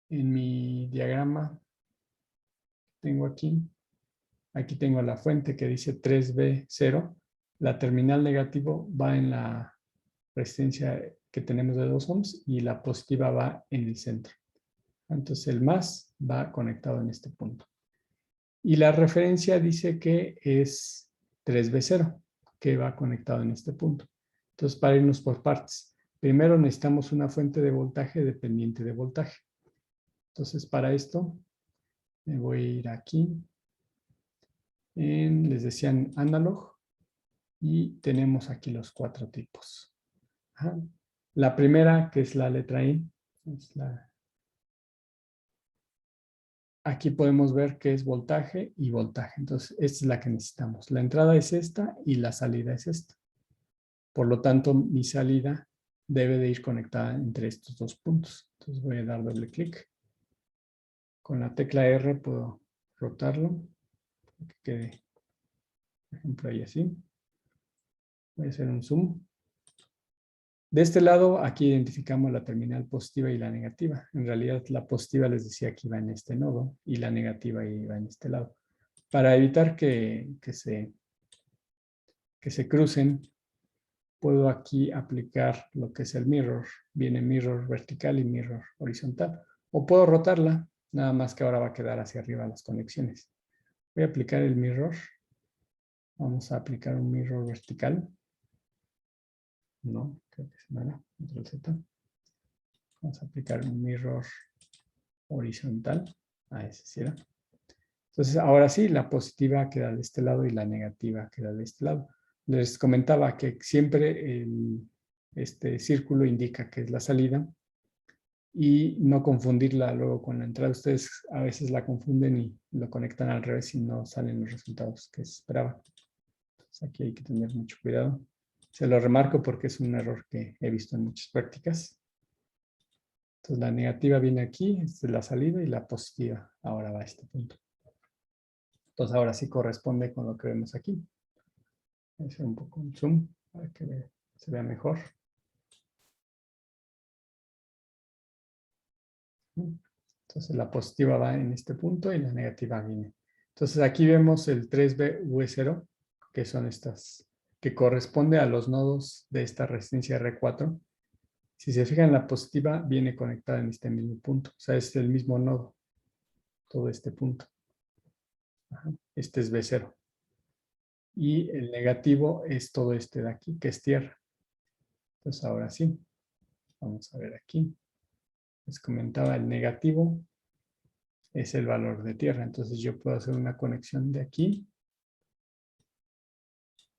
En mi diagrama tengo aquí tengo la fuente que dice 3B0. La terminal negativo va en la resistencia que tenemos de 2 ohms y la positiva va en el centro. Entonces el más va conectado en este punto. Y la referencia dice que es 3B0, que va conectado en este punto. Entonces, para irnos por partes, primero necesitamos una fuente de voltaje dependiente de voltaje. Entonces, para esto, me voy a ir aquí. Les decían analog. Y tenemos aquí los 4 tipos. Ajá. La primera, que es la letra I, aquí podemos ver que es voltaje y voltaje. Entonces, esta es la que necesitamos. La entrada es esta y la salida es esta. Por lo tanto, mi salida debe de ir conectada entre estos dos puntos. Entonces, voy a dar doble clic. Con la tecla R puedo rotarlo. Que quede, por ejemplo, ahí así. Voy a hacer un zoom. De este lado, aquí identificamos la terminal positiva y la negativa. En realidad, la positiva les decía que iba en este nodo y la negativa iba en este lado. Para evitar que se crucen, puedo aquí aplicar lo que es el mirror. Viene mirror vertical y mirror horizontal. O puedo rotarla, nada más que ahora va a quedar hacia arriba las conexiones. Voy a aplicar el mirror. Vamos a aplicar un mirror vertical. No, creo que se me da. Control Z. Vamos a aplicar un mirror horizontal. Ese sí era. Entonces, ahora sí, la positiva queda de este lado y la negativa queda de este lado. Les comentaba que siempre este círculo indica que es la salida y no confundirla luego con la entrada. Ustedes a veces la confunden y lo conectan al revés y no salen los resultados que se esperaban. Entonces, aquí hay que tener mucho cuidado. Se lo remarco porque es un error que he visto en muchas prácticas. Entonces, la negativa viene aquí, esta es la salida, y la positiva ahora va a este punto. Entonces, ahora sí corresponde con lo que vemos aquí. Voy a hacer un poco un zoom para que se vea mejor. Entonces, la positiva va en este punto y la negativa viene. Entonces, aquí vemos el 3B-V0, que son estas, que corresponde a los nodos de esta resistencia R4. Si se fijan, la positiva viene conectada en este mismo punto. O sea, es el mismo nodo, todo este punto. Ajá. Este es B0. Y el negativo es todo este de aquí, que es tierra. Entonces, ahora sí, vamos a ver aquí. Les comentaba, el negativo es el valor de tierra. Entonces, yo puedo hacer una conexión de aquí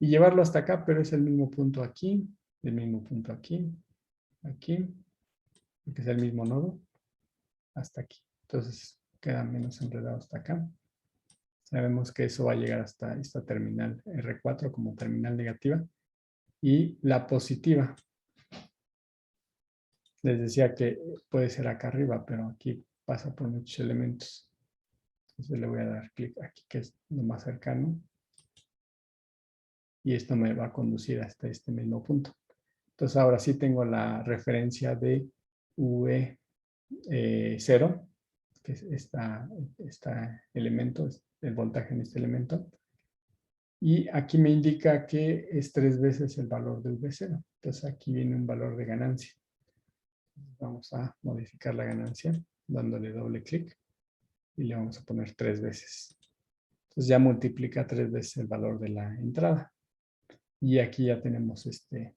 y llevarlo hasta acá, pero es el mismo punto aquí, el mismo punto aquí, aquí, porque es el mismo nodo, hasta aquí. Entonces, queda menos enredado hasta acá. Sabemos que eso va a llegar hasta esta terminal R4 como terminal negativa. Y la positiva, les decía que puede ser acá arriba, pero aquí pasa por muchos elementos. Entonces le voy a dar clic aquí, que es lo más cercano. Y esto me va a conducir hasta este mismo punto. Entonces ahora sí tengo la referencia de V0, que es este elemento, el voltaje en este elemento. Y aquí me indica que es 3 veces el valor de V0. Entonces aquí viene un valor de ganancia. Vamos a modificar la ganancia dándole doble clic y le vamos a poner 3 veces. Entonces ya multiplica 3 veces el valor de la entrada. Y aquí ya tenemos este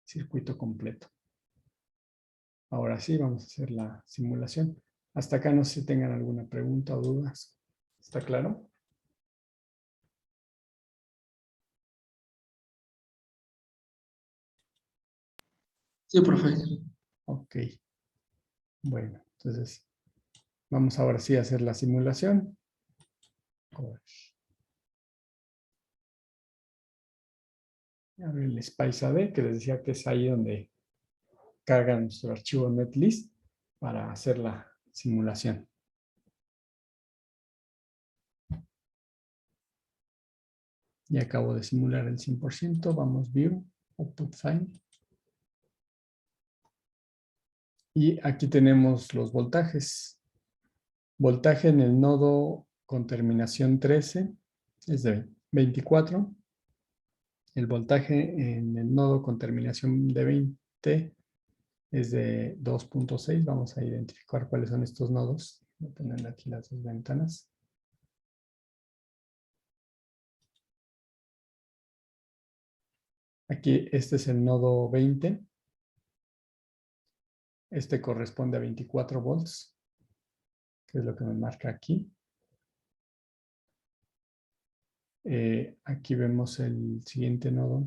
circuito completo. Ahora sí, vamos a hacer la simulación. Hasta acá no sé si tengan alguna pregunta o dudas. ¿Está claro? Sí, profe. Ok. Bueno, entonces vamos ahora sí a hacer la simulación. Abre el Spice AD, que les decía que es ahí donde cargan nuestro archivo netlist para hacer la simulación. Ya acabo de simular el 100%. Vamos View, Output File. Y aquí tenemos los voltajes. Voltaje en el nodo con terminación 13 es de 24. El voltaje en el nodo con terminación de 20 es de 2.6. Vamos a identificar cuáles son estos nodos. Voy a poner aquí las dos ventanas. Aquí este es el nodo 20. Este corresponde a 24 volts, que es lo que me marca aquí. Aquí vemos el siguiente nodo.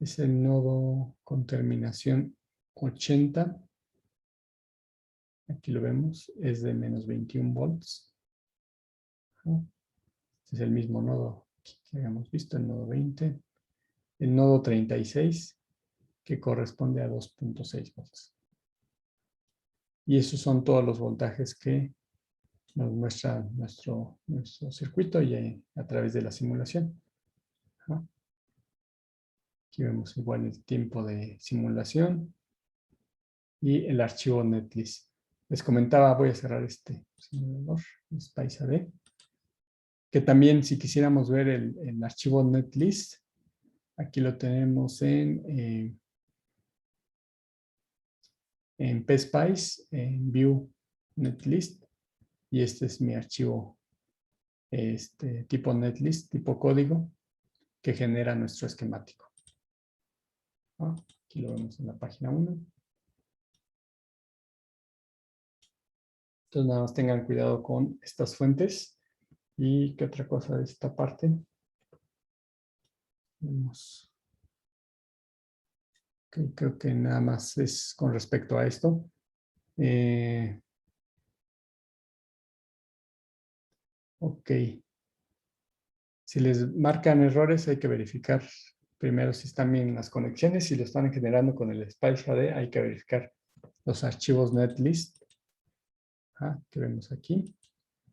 Es el nodo con terminación 80. Aquí lo vemos, es de menos 21 volts. Este es el mismo nodo que habíamos visto, el nodo 20. El nodo 36, que corresponde a 2.6 volts. Y esos son todos los voltajes que nos muestra nuestro circuito y a través de la simulación. Aquí vemos igual el tiempo de simulación y el archivo netlist. Les comentaba, voy a cerrar este simulador, Spice AD, que también si quisiéramos ver el archivo netlist, aquí lo tenemos en PSpice, en View Netlist, y este es mi archivo tipo netlist, tipo código, que genera nuestro esquemático. Aquí lo vemos en la página 1. Entonces nada más tengan cuidado con estas fuentes. ¿Y qué otra cosa de esta parte? Vemos. Okay, creo que nada más es con respecto a esto. Ok. Si les marcan errores, hay que verificar primero si están bien las conexiones. Si lo están generando con el Spice AD, hay que verificar los archivos netlist que vemos aquí.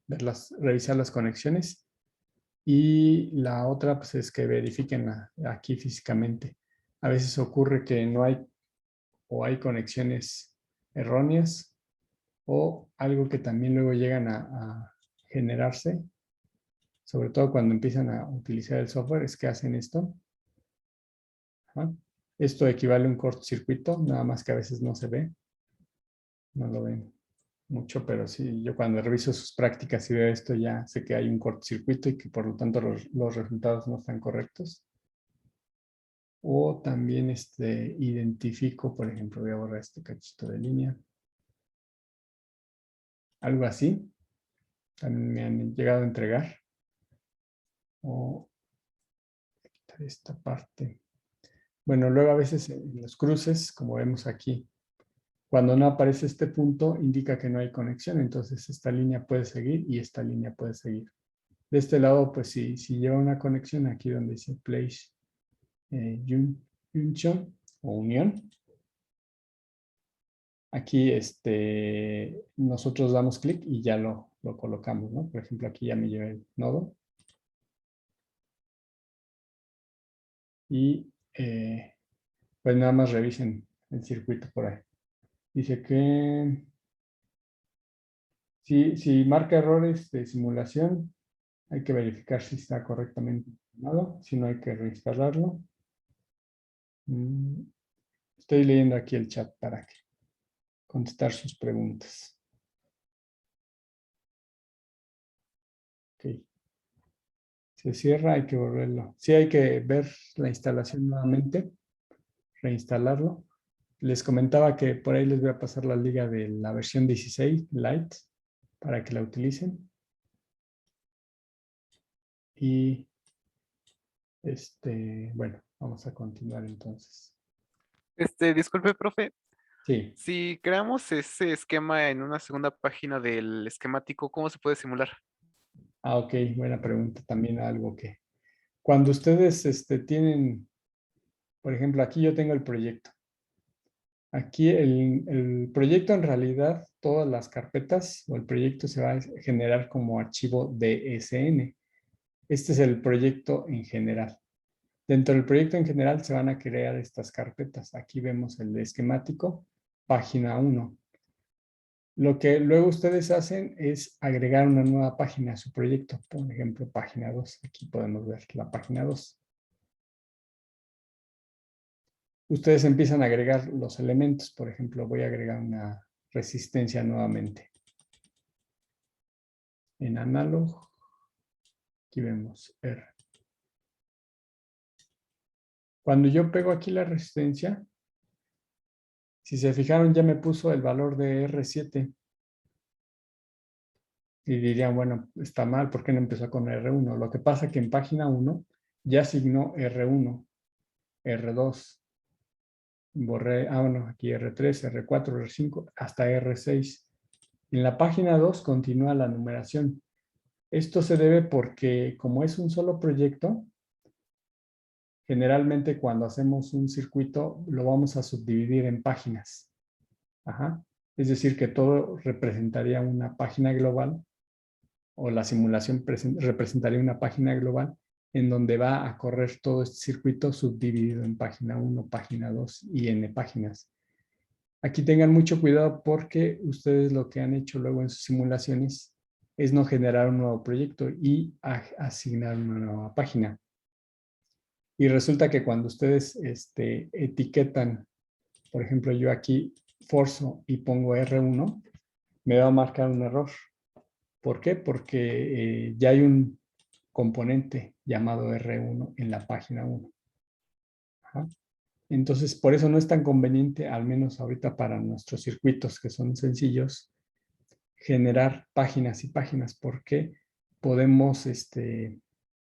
Revisar las conexiones. Y la otra pues, es que verifiquen aquí físicamente. A veces ocurre que no hay o hay conexiones erróneas o algo que también luego llegan a generarse, sobre todo cuando empiezan a utilizar el software, es que hacen esto. Ajá. Esto equivale a un cortocircuito, nada más que a veces no se ve. No lo ven mucho, pero sí, yo cuando reviso sus prácticas y veo esto ya sé que hay un cortocircuito y que por lo tanto los resultados no están correctos. O también identifico, por ejemplo, voy a borrar este cachito de línea. Algo así. También me han llegado a entregar. O quitar esta parte. Bueno, luego a veces en los cruces, como vemos aquí, cuando no aparece este punto, indica que no hay conexión. Entonces esta línea puede seguir y esta línea puede seguir. De este lado, pues si lleva una conexión, aquí donde dice place junction o unión, aquí nosotros damos clic y ya lo colocamos, ¿no? Por ejemplo, aquí ya me lleva el nodo. Y pues nada más revisen el circuito por ahí. Dice que si marca errores de simulación, hay que verificar si está correctamente funcionado. Si no, hay que reinstalarlo. Estoy leyendo aquí el chat para contestar sus preguntas. Ok. Se cierra, hay que volverlo. Sí, hay que ver la instalación nuevamente, reinstalarlo. Les comentaba que por ahí les voy a pasar la liga de la versión 16 Lite para que la utilicen. Y bueno, vamos a continuar entonces. Disculpe, profe. Sí. Si creamos ese esquema en una segunda página del esquemático, ¿cómo se puede simular? Ok, buena pregunta. También algo que cuando ustedes tienen, por ejemplo, aquí yo tengo el proyecto. Aquí el proyecto en realidad, todas las carpetas o el proyecto se va a generar como archivo DSN. Este es el proyecto en general. Dentro del proyecto en general se van a crear estas carpetas. Aquí vemos el esquemático, página 1. Lo que luego ustedes hacen es agregar una nueva página a su proyecto. Por ejemplo, página 2. Aquí podemos ver la página 2. Ustedes empiezan a agregar los elementos. Por ejemplo, voy a agregar una resistencia nuevamente. En analog, aquí vemos R. Cuando yo pego aquí la resistencia, si se fijaron ya me puso el valor de R7. Y dirían, bueno, está mal, ¿por qué no empezó con R1? Lo que pasa es que en página 1 ya asignó R1, R2, borré, bueno, aquí R3, R4, R5, hasta R6. En la página 2 continúa la numeración. Esto se debe porque como es un solo proyecto, generalmente cuando hacemos un circuito lo vamos a subdividir en páginas. Ajá. Es decir, que todo representaría una página global o la simulación representaría una página global en donde va a correr todo este circuito subdividido en página 1, página 2 y n páginas. Aquí tengan mucho cuidado porque ustedes lo que han hecho luego en sus simulaciones es no generar un nuevo proyecto y asignar una nueva página. Y resulta que cuando ustedes etiquetan, por ejemplo, yo aquí forzo y pongo R1, me va a marcar un error. ¿Por qué? Porque ya hay un componente llamado R1 en la página 1. Ajá. Entonces, por eso no es tan conveniente, al menos ahorita para nuestros circuitos que son sencillos, generar páginas y páginas, porque podemos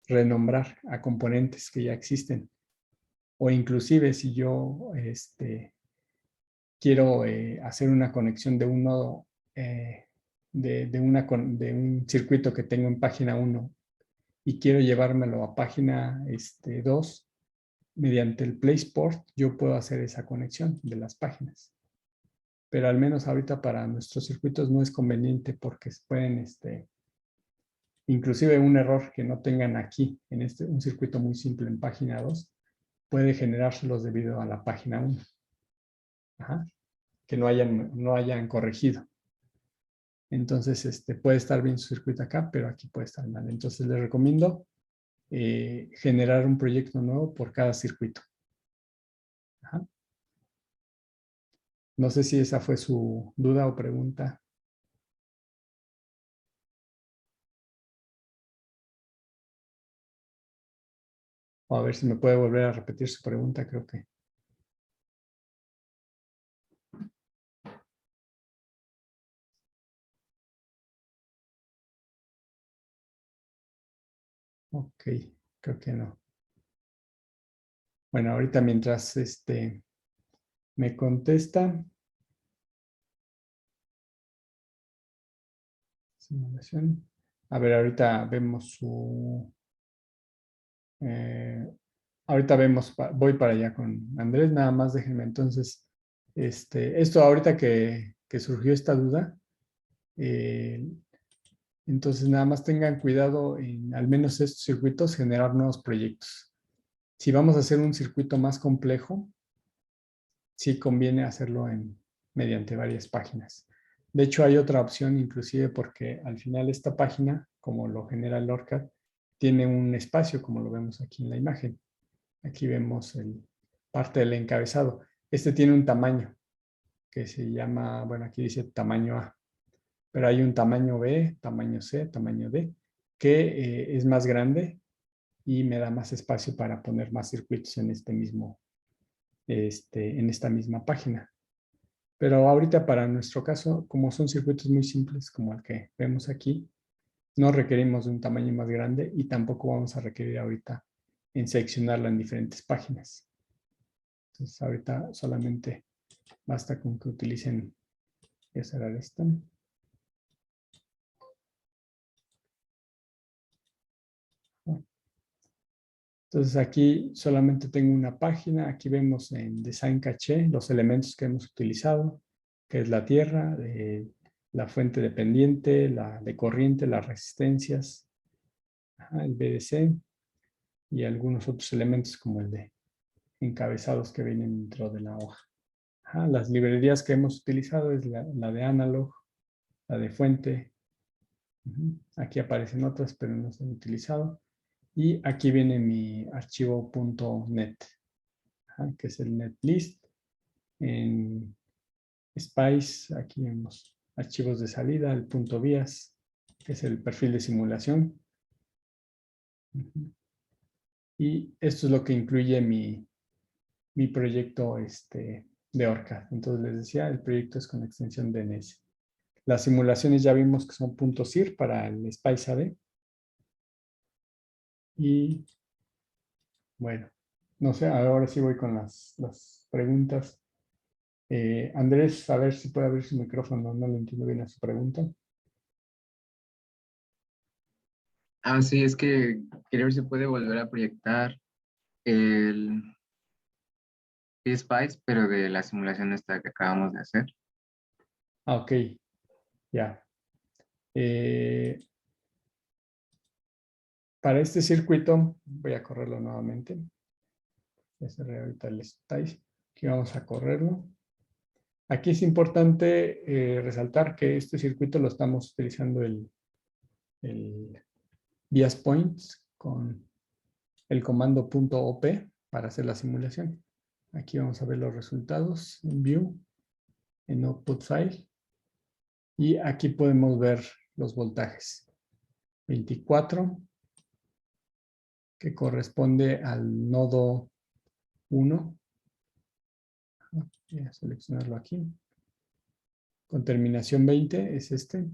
renombrar a componentes que ya existen. O inclusive si yo quiero hacer una conexión de un nodo, de un circuito que tengo en página 1 y quiero llevármelo a página 2, mediante el PlaySport yo puedo hacer esa conexión de las páginas. Pero al menos ahorita para nuestros circuitos no es conveniente porque pueden, inclusive un error que no tengan aquí, en un circuito muy simple en página 2, puede generárselos debido a la página 1. Ajá. Que no hayan corregido. Entonces, puede estar bien su circuito acá, pero aquí puede estar mal. Entonces, les recomiendo generar un proyecto nuevo por cada circuito. Ajá. No sé si esa fue su duda o pregunta. O a ver si me puede volver a repetir su pregunta, creo que. Ok, creo que no. Bueno, ahorita mientras me contesta. Simulación. A ver, ahorita vemos su... ahorita vemos, voy para allá con Andrés, nada más déjenme entonces, esto ahorita que surgió esta duda, entonces nada más tengan cuidado en al menos estos circuitos generar nuevos proyectos. Si vamos a hacer un circuito más complejo, sí conviene hacerlo mediante varias páginas. De hecho, hay otra opción inclusive porque al final esta página, como lo genera el ORCAD, tiene un espacio como lo vemos aquí en la imagen. Aquí vemos parte del encabezado. Este tiene un tamaño que se llama, bueno, aquí dice tamaño A, pero hay un tamaño B, tamaño C, tamaño D, que es más grande y me da más espacio para poner más circuitos en en esta misma página. Pero ahorita para nuestro caso, como son circuitos muy simples como el que vemos aquí, no requerimos de un tamaño más grande y tampoco vamos a requerir ahorita en seccionarla en diferentes páginas. Entonces ahorita solamente basta con que utilicen, voy a cerrar esta. Entonces aquí solamente tengo una página, aquí vemos en Design Caché los elementos que hemos utilizado, que es la tierra, la fuente dependiente, la de corriente, las resistencias, el BDC y algunos otros elementos como el de encabezados que vienen dentro de la hoja. Las librerías que hemos utilizado es la de Analog, la de fuente. Aquí aparecen otras, pero no se han utilizado. Y aquí viene mi archivo .net, que es el netlist. En Spice, aquí vemos archivos de salida, el .vias, que es el perfil de simulación. Y esto es lo que incluye mi proyecto de ORCAD. Entonces les decía, el proyecto es con extensión DNS. Las simulaciones ya vimos que son .cir para el Spice AD. Y bueno, no sé, ahora sí voy con las preguntas. Andrés, a ver si puede abrir su micrófono, no le entiendo bien a su pregunta. Sí, es que quería ver si puede volver a proyectar el PSpice, pero de la simulación esta que acabamos de hacer. Ok, ya. Para este circuito, voy a correrlo nuevamente. Ya cerré ahorita el Spice. Aquí vamos a correrlo. Aquí es importante resaltar que este circuito lo estamos utilizando el Vias Points con el comando .op para hacer la simulación. Aquí vamos a ver los resultados en View, en Output File. Y aquí podemos ver los voltajes. 24, que corresponde al nodo 1. Voy a seleccionarlo aquí. Con terminación 20 es este.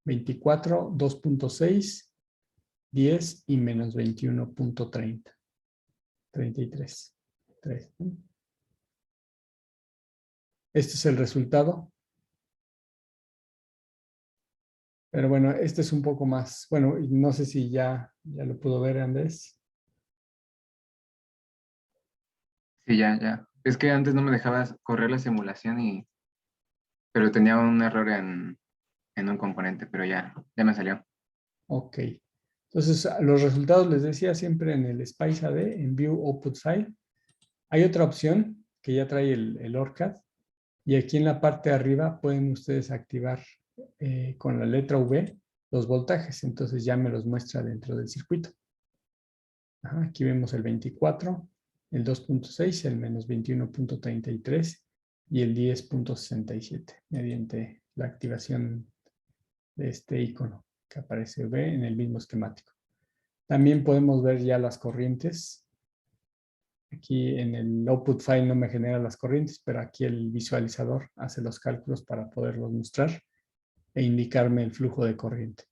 24, 2.6, 10 y menos 21.30. 33. 3. Este es el resultado. Pero bueno, este es un poco más. Bueno, no sé si ya lo pudo ver, Andrés. Sí, ya. Es que antes no me dejaba correr la simulación pero tenía un error en un componente, pero ya me salió. Ok. Entonces, los resultados les decía siempre en el Spice AD, en View Output File. Hay otra opción que ya trae el ORCAD. Y aquí en la parte de arriba pueden ustedes activar con la letra V los voltajes. Entonces ya me los muestra dentro del circuito. Ajá, aquí vemos el 24, el 2.6, el menos 21.33 y el 10.67 mediante la activación de este icono que aparece V en el mismo esquemático. También podemos ver ya las corrientes. Aquí en el output file no me genera las corrientes, pero aquí el visualizador hace los cálculos para poderlos mostrar e indicarme el flujo de corriente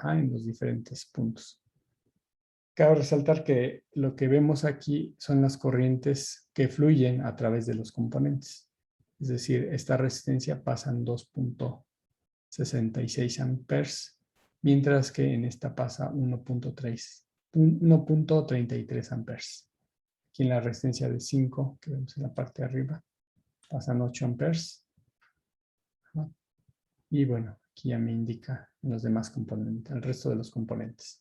en los diferentes puntos. Cabe resaltar que lo que vemos aquí son las corrientes que fluyen a través de los componentes. Es decir, esta resistencia pasa en 2.66 amperes, mientras que en esta pasa 1.33 amperes. Aquí en la resistencia de 5, que vemos en la parte de arriba, pasan 8 amperes. Y bueno, aquí ya me indica los demás componentes, el resto de los componentes.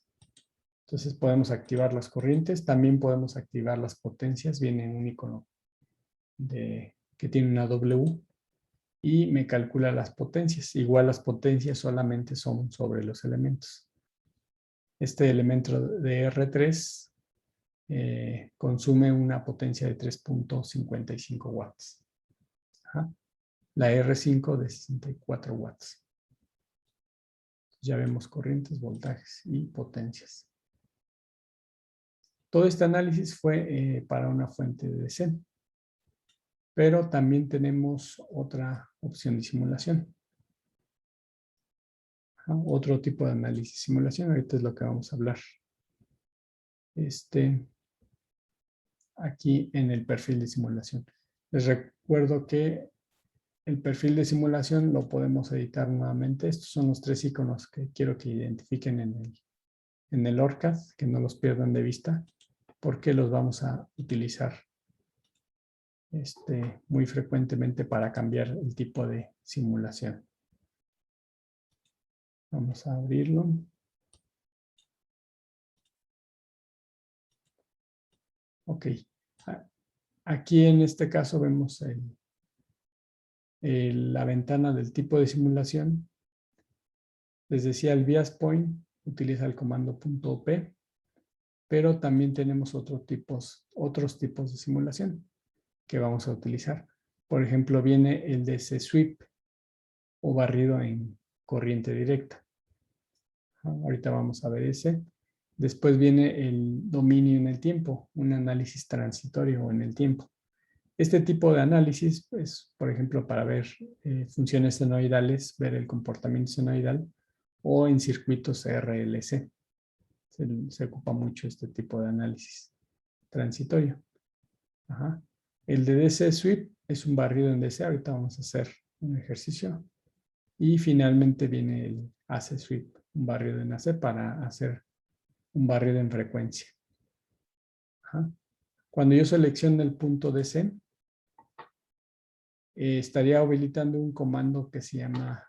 Entonces podemos activar las corrientes, también podemos activar las potencias, viene un icono que tiene una W y me calcula las potencias. Igual las potencias solamente son sobre los elementos. Este elemento de R3 consume una potencia de 3.55 watts. La R5 de 64 watts. Ya vemos corrientes, voltajes y potencias. Todo este análisis fue para una fuente de DC, pero también tenemos otra opción de simulación. Otro tipo de análisis y simulación, ahorita es lo que vamos a hablar. Aquí en el perfil de simulación. Les recuerdo que el perfil de simulación lo podemos editar nuevamente. Estos son los 3 iconos que quiero que identifiquen en el ORCAD, que no los pierdan de vista, porque los vamos a utilizar muy frecuentemente para cambiar el tipo de simulación. Vamos a abrirlo. Ok. Aquí en este caso vemos la ventana del tipo de simulación. Les decía, el bias point utiliza el comando .p, pero también tenemos otros tipos de simulación que vamos a utilizar. Por ejemplo, viene el DC sweep o barrido en corriente directa. Ahorita vamos a ver ese. Después viene el dominio en el tiempo, un análisis transitorio en el tiempo. Este tipo de análisis, pues, por ejemplo, para ver funciones senoidales, ver el comportamiento senoidal, o en circuitos RLC. Se ocupa mucho este tipo de análisis transitorio. El de DC sweep es un barrido en DC. Ahorita vamos a hacer un ejercicio. Y finalmente viene el AC sweep, un barrido en AC para hacer un barrido en frecuencia. Cuando yo selecciono el punto DC, estaría habilitando un comando que se llama,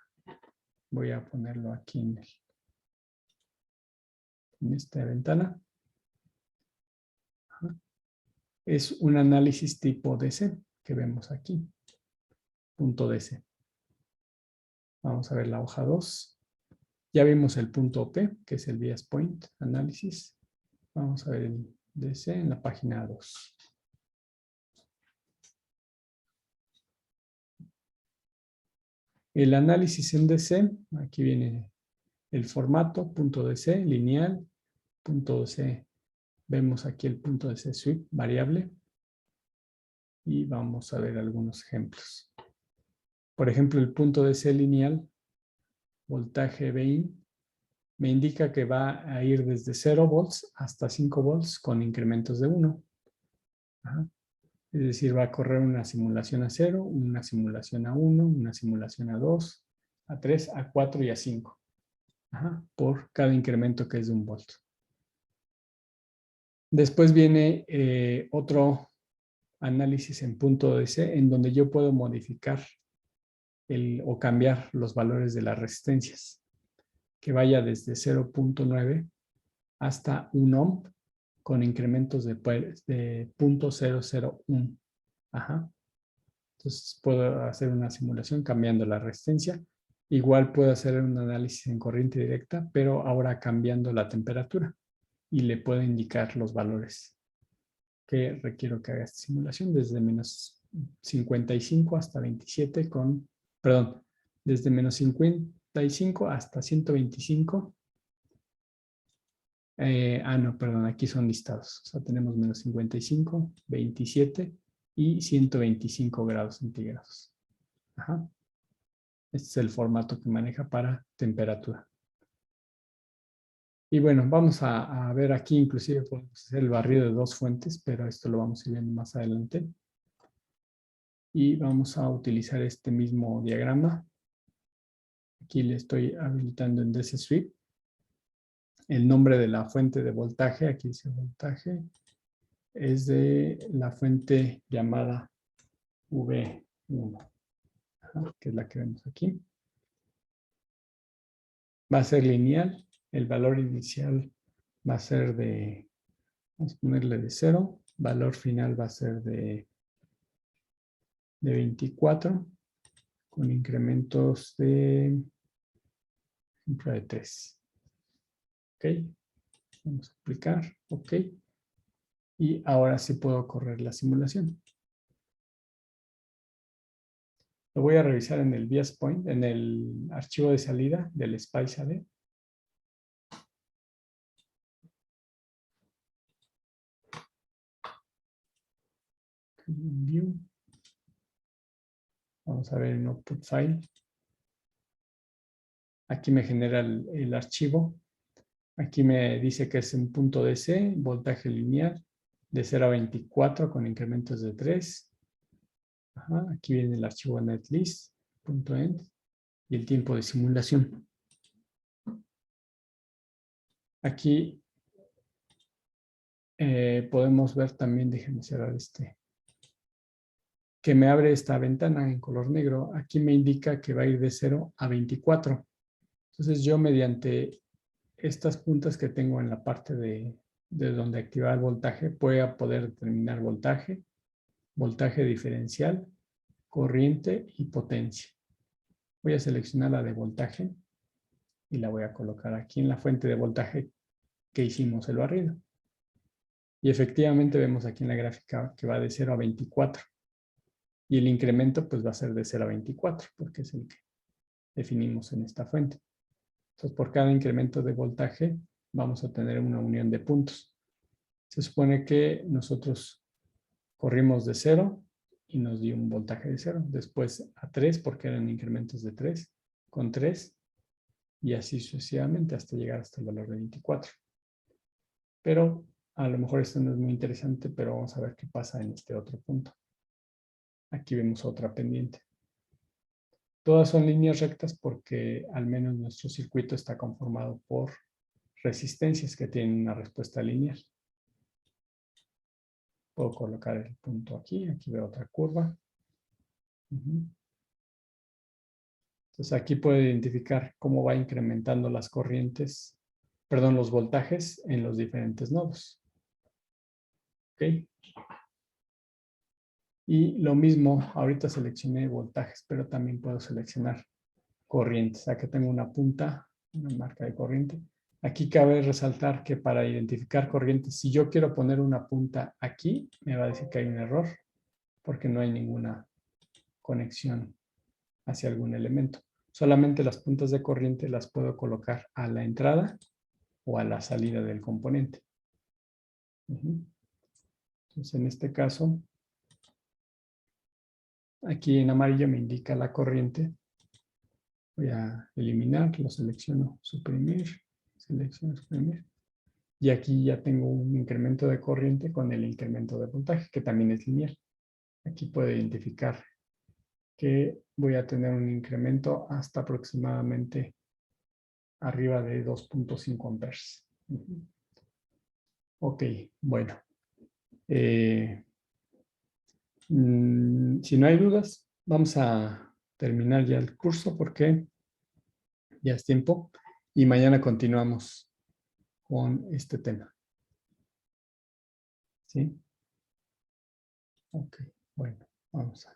voy a ponerlo aquí en esta ventana. Es un análisis tipo DC que vemos aquí, punto DC. Vamos a ver la hoja 2. Ya vimos el punto P, que es el bias point análisis. Vamos a ver el DC en la página 2. El análisis en DC, aquí viene el formato, punto DC, lineal, punto DC. Vemos aquí el punto DC sweep, variable. Y vamos a ver algunos ejemplos. Por ejemplo, el punto DC lineal voltaje Vin, me indica que va a ir desde 0 volts hasta 5 volts con incrementos de 1. Ajá. Es decir, va a correr una simulación a 0, una simulación a 1, una simulación a 2, a 3, a 4 y a 5. Ajá, por cada incremento que es de 1 volt. Después viene otro análisis en punto DC, en donde yo puedo modificar o cambiar los valores de las resistencias, que vaya desde 0.9 hasta 1 ohm con incrementos de 0.001. Ajá. Entonces puedo hacer una simulación cambiando la resistencia. Igual puedo hacer un análisis en corriente directa, pero ahora cambiando la temperatura y le puedo indicar los valores que requiero que haga esta simulación desde menos 55 hasta 27 perdón, desde menos 55 hasta 125. No, perdón, aquí son listados. O sea, tenemos menos 55, 27 y 125 grados centígrados. Ajá. Este es el formato que maneja para temperatura. Y bueno, vamos a ver aquí, inclusive podemos hacer el barrido de 2 fuentes, pero esto lo vamos a ir viendo más adelante. Y vamos a utilizar este mismo diagrama. Aquí le estoy habilitando en DC Sweep el nombre de la fuente de voltaje. Aquí dice voltaje. Es de la fuente llamada V1, que es la que vemos aquí. Va a ser lineal. El valor inicial va a ser vamos a ponerle de 0. Valor final va a ser de 24 con incrementos de 3. Ok. Vamos a aplicar. Ok. Y ahora sí puedo correr la simulación. Lo voy a revisar en el bias point, en el archivo de salida del Spice AD. View. Vamos a ver en output file. Aquí me genera el archivo. Aquí me dice que es un punto DC, voltaje lineal, de 0 a 24 con incrementos de 3. Ajá, aquí viene el archivo netlist.end y el tiempo de simulación. Aquí podemos ver también, déjenme cerrar que me abre esta ventana en color negro. Aquí me indica que va a ir de 0 a 24. Entonces yo mediante estas puntas que tengo en la parte de donde activar el voltaje, voy a poder determinar voltaje, voltaje diferencial, corriente y potencia. Voy a seleccionar la de voltaje y la voy a colocar aquí en la fuente de voltaje que hicimos el barrido. Y efectivamente vemos aquí en la gráfica que va de 0 a 24. Y el incremento pues va a ser de 0 a 24 porque es el que definimos en esta fuente. Entonces por cada incremento de voltaje vamos a tener una unión de puntos. Se supone que nosotros corrimos de 0 y nos dio un voltaje de 0. Después a 3 porque eran incrementos de 3, con 3 y así sucesivamente hasta llegar hasta el valor de 24. Pero a lo mejor esto no es muy interesante, pero vamos a ver qué pasa en este otro punto. Aquí vemos otra pendiente. Todas son líneas rectas porque al menos nuestro circuito está conformado por resistencias que tienen una respuesta lineal. Puedo colocar el punto aquí, aquí veo otra curva. Entonces aquí puedo identificar cómo va incrementando las corrientes, perdón, los voltajes en los diferentes nodos. ¿Ok? Y lo mismo, ahorita seleccioné voltajes, pero también puedo seleccionar corrientes. Aquí tengo una punta, una marca de corriente. Aquí cabe resaltar que para identificar corrientes, si yo quiero poner una punta aquí, me va a decir que hay un error, porque no hay ninguna conexión hacia algún elemento. Solamente las puntas de corriente las puedo colocar a la entrada o a la salida del componente. Entonces, en este caso, aquí en amarillo me indica la corriente Voy a eliminar, lo selecciono, suprimir, selecciono, suprimir. Y aquí ya tengo un incremento de corriente con el incremento de voltaje, que también es lineal. Aquí puedo identificar que voy a tener un incremento hasta aproximadamente arriba de 2.5 amperes. Ok, bueno. Si no hay dudas, vamos a terminar ya el curso porque ya es tiempo y mañana continuamos con este tema. ¿Sí? Ok, bueno, vamos a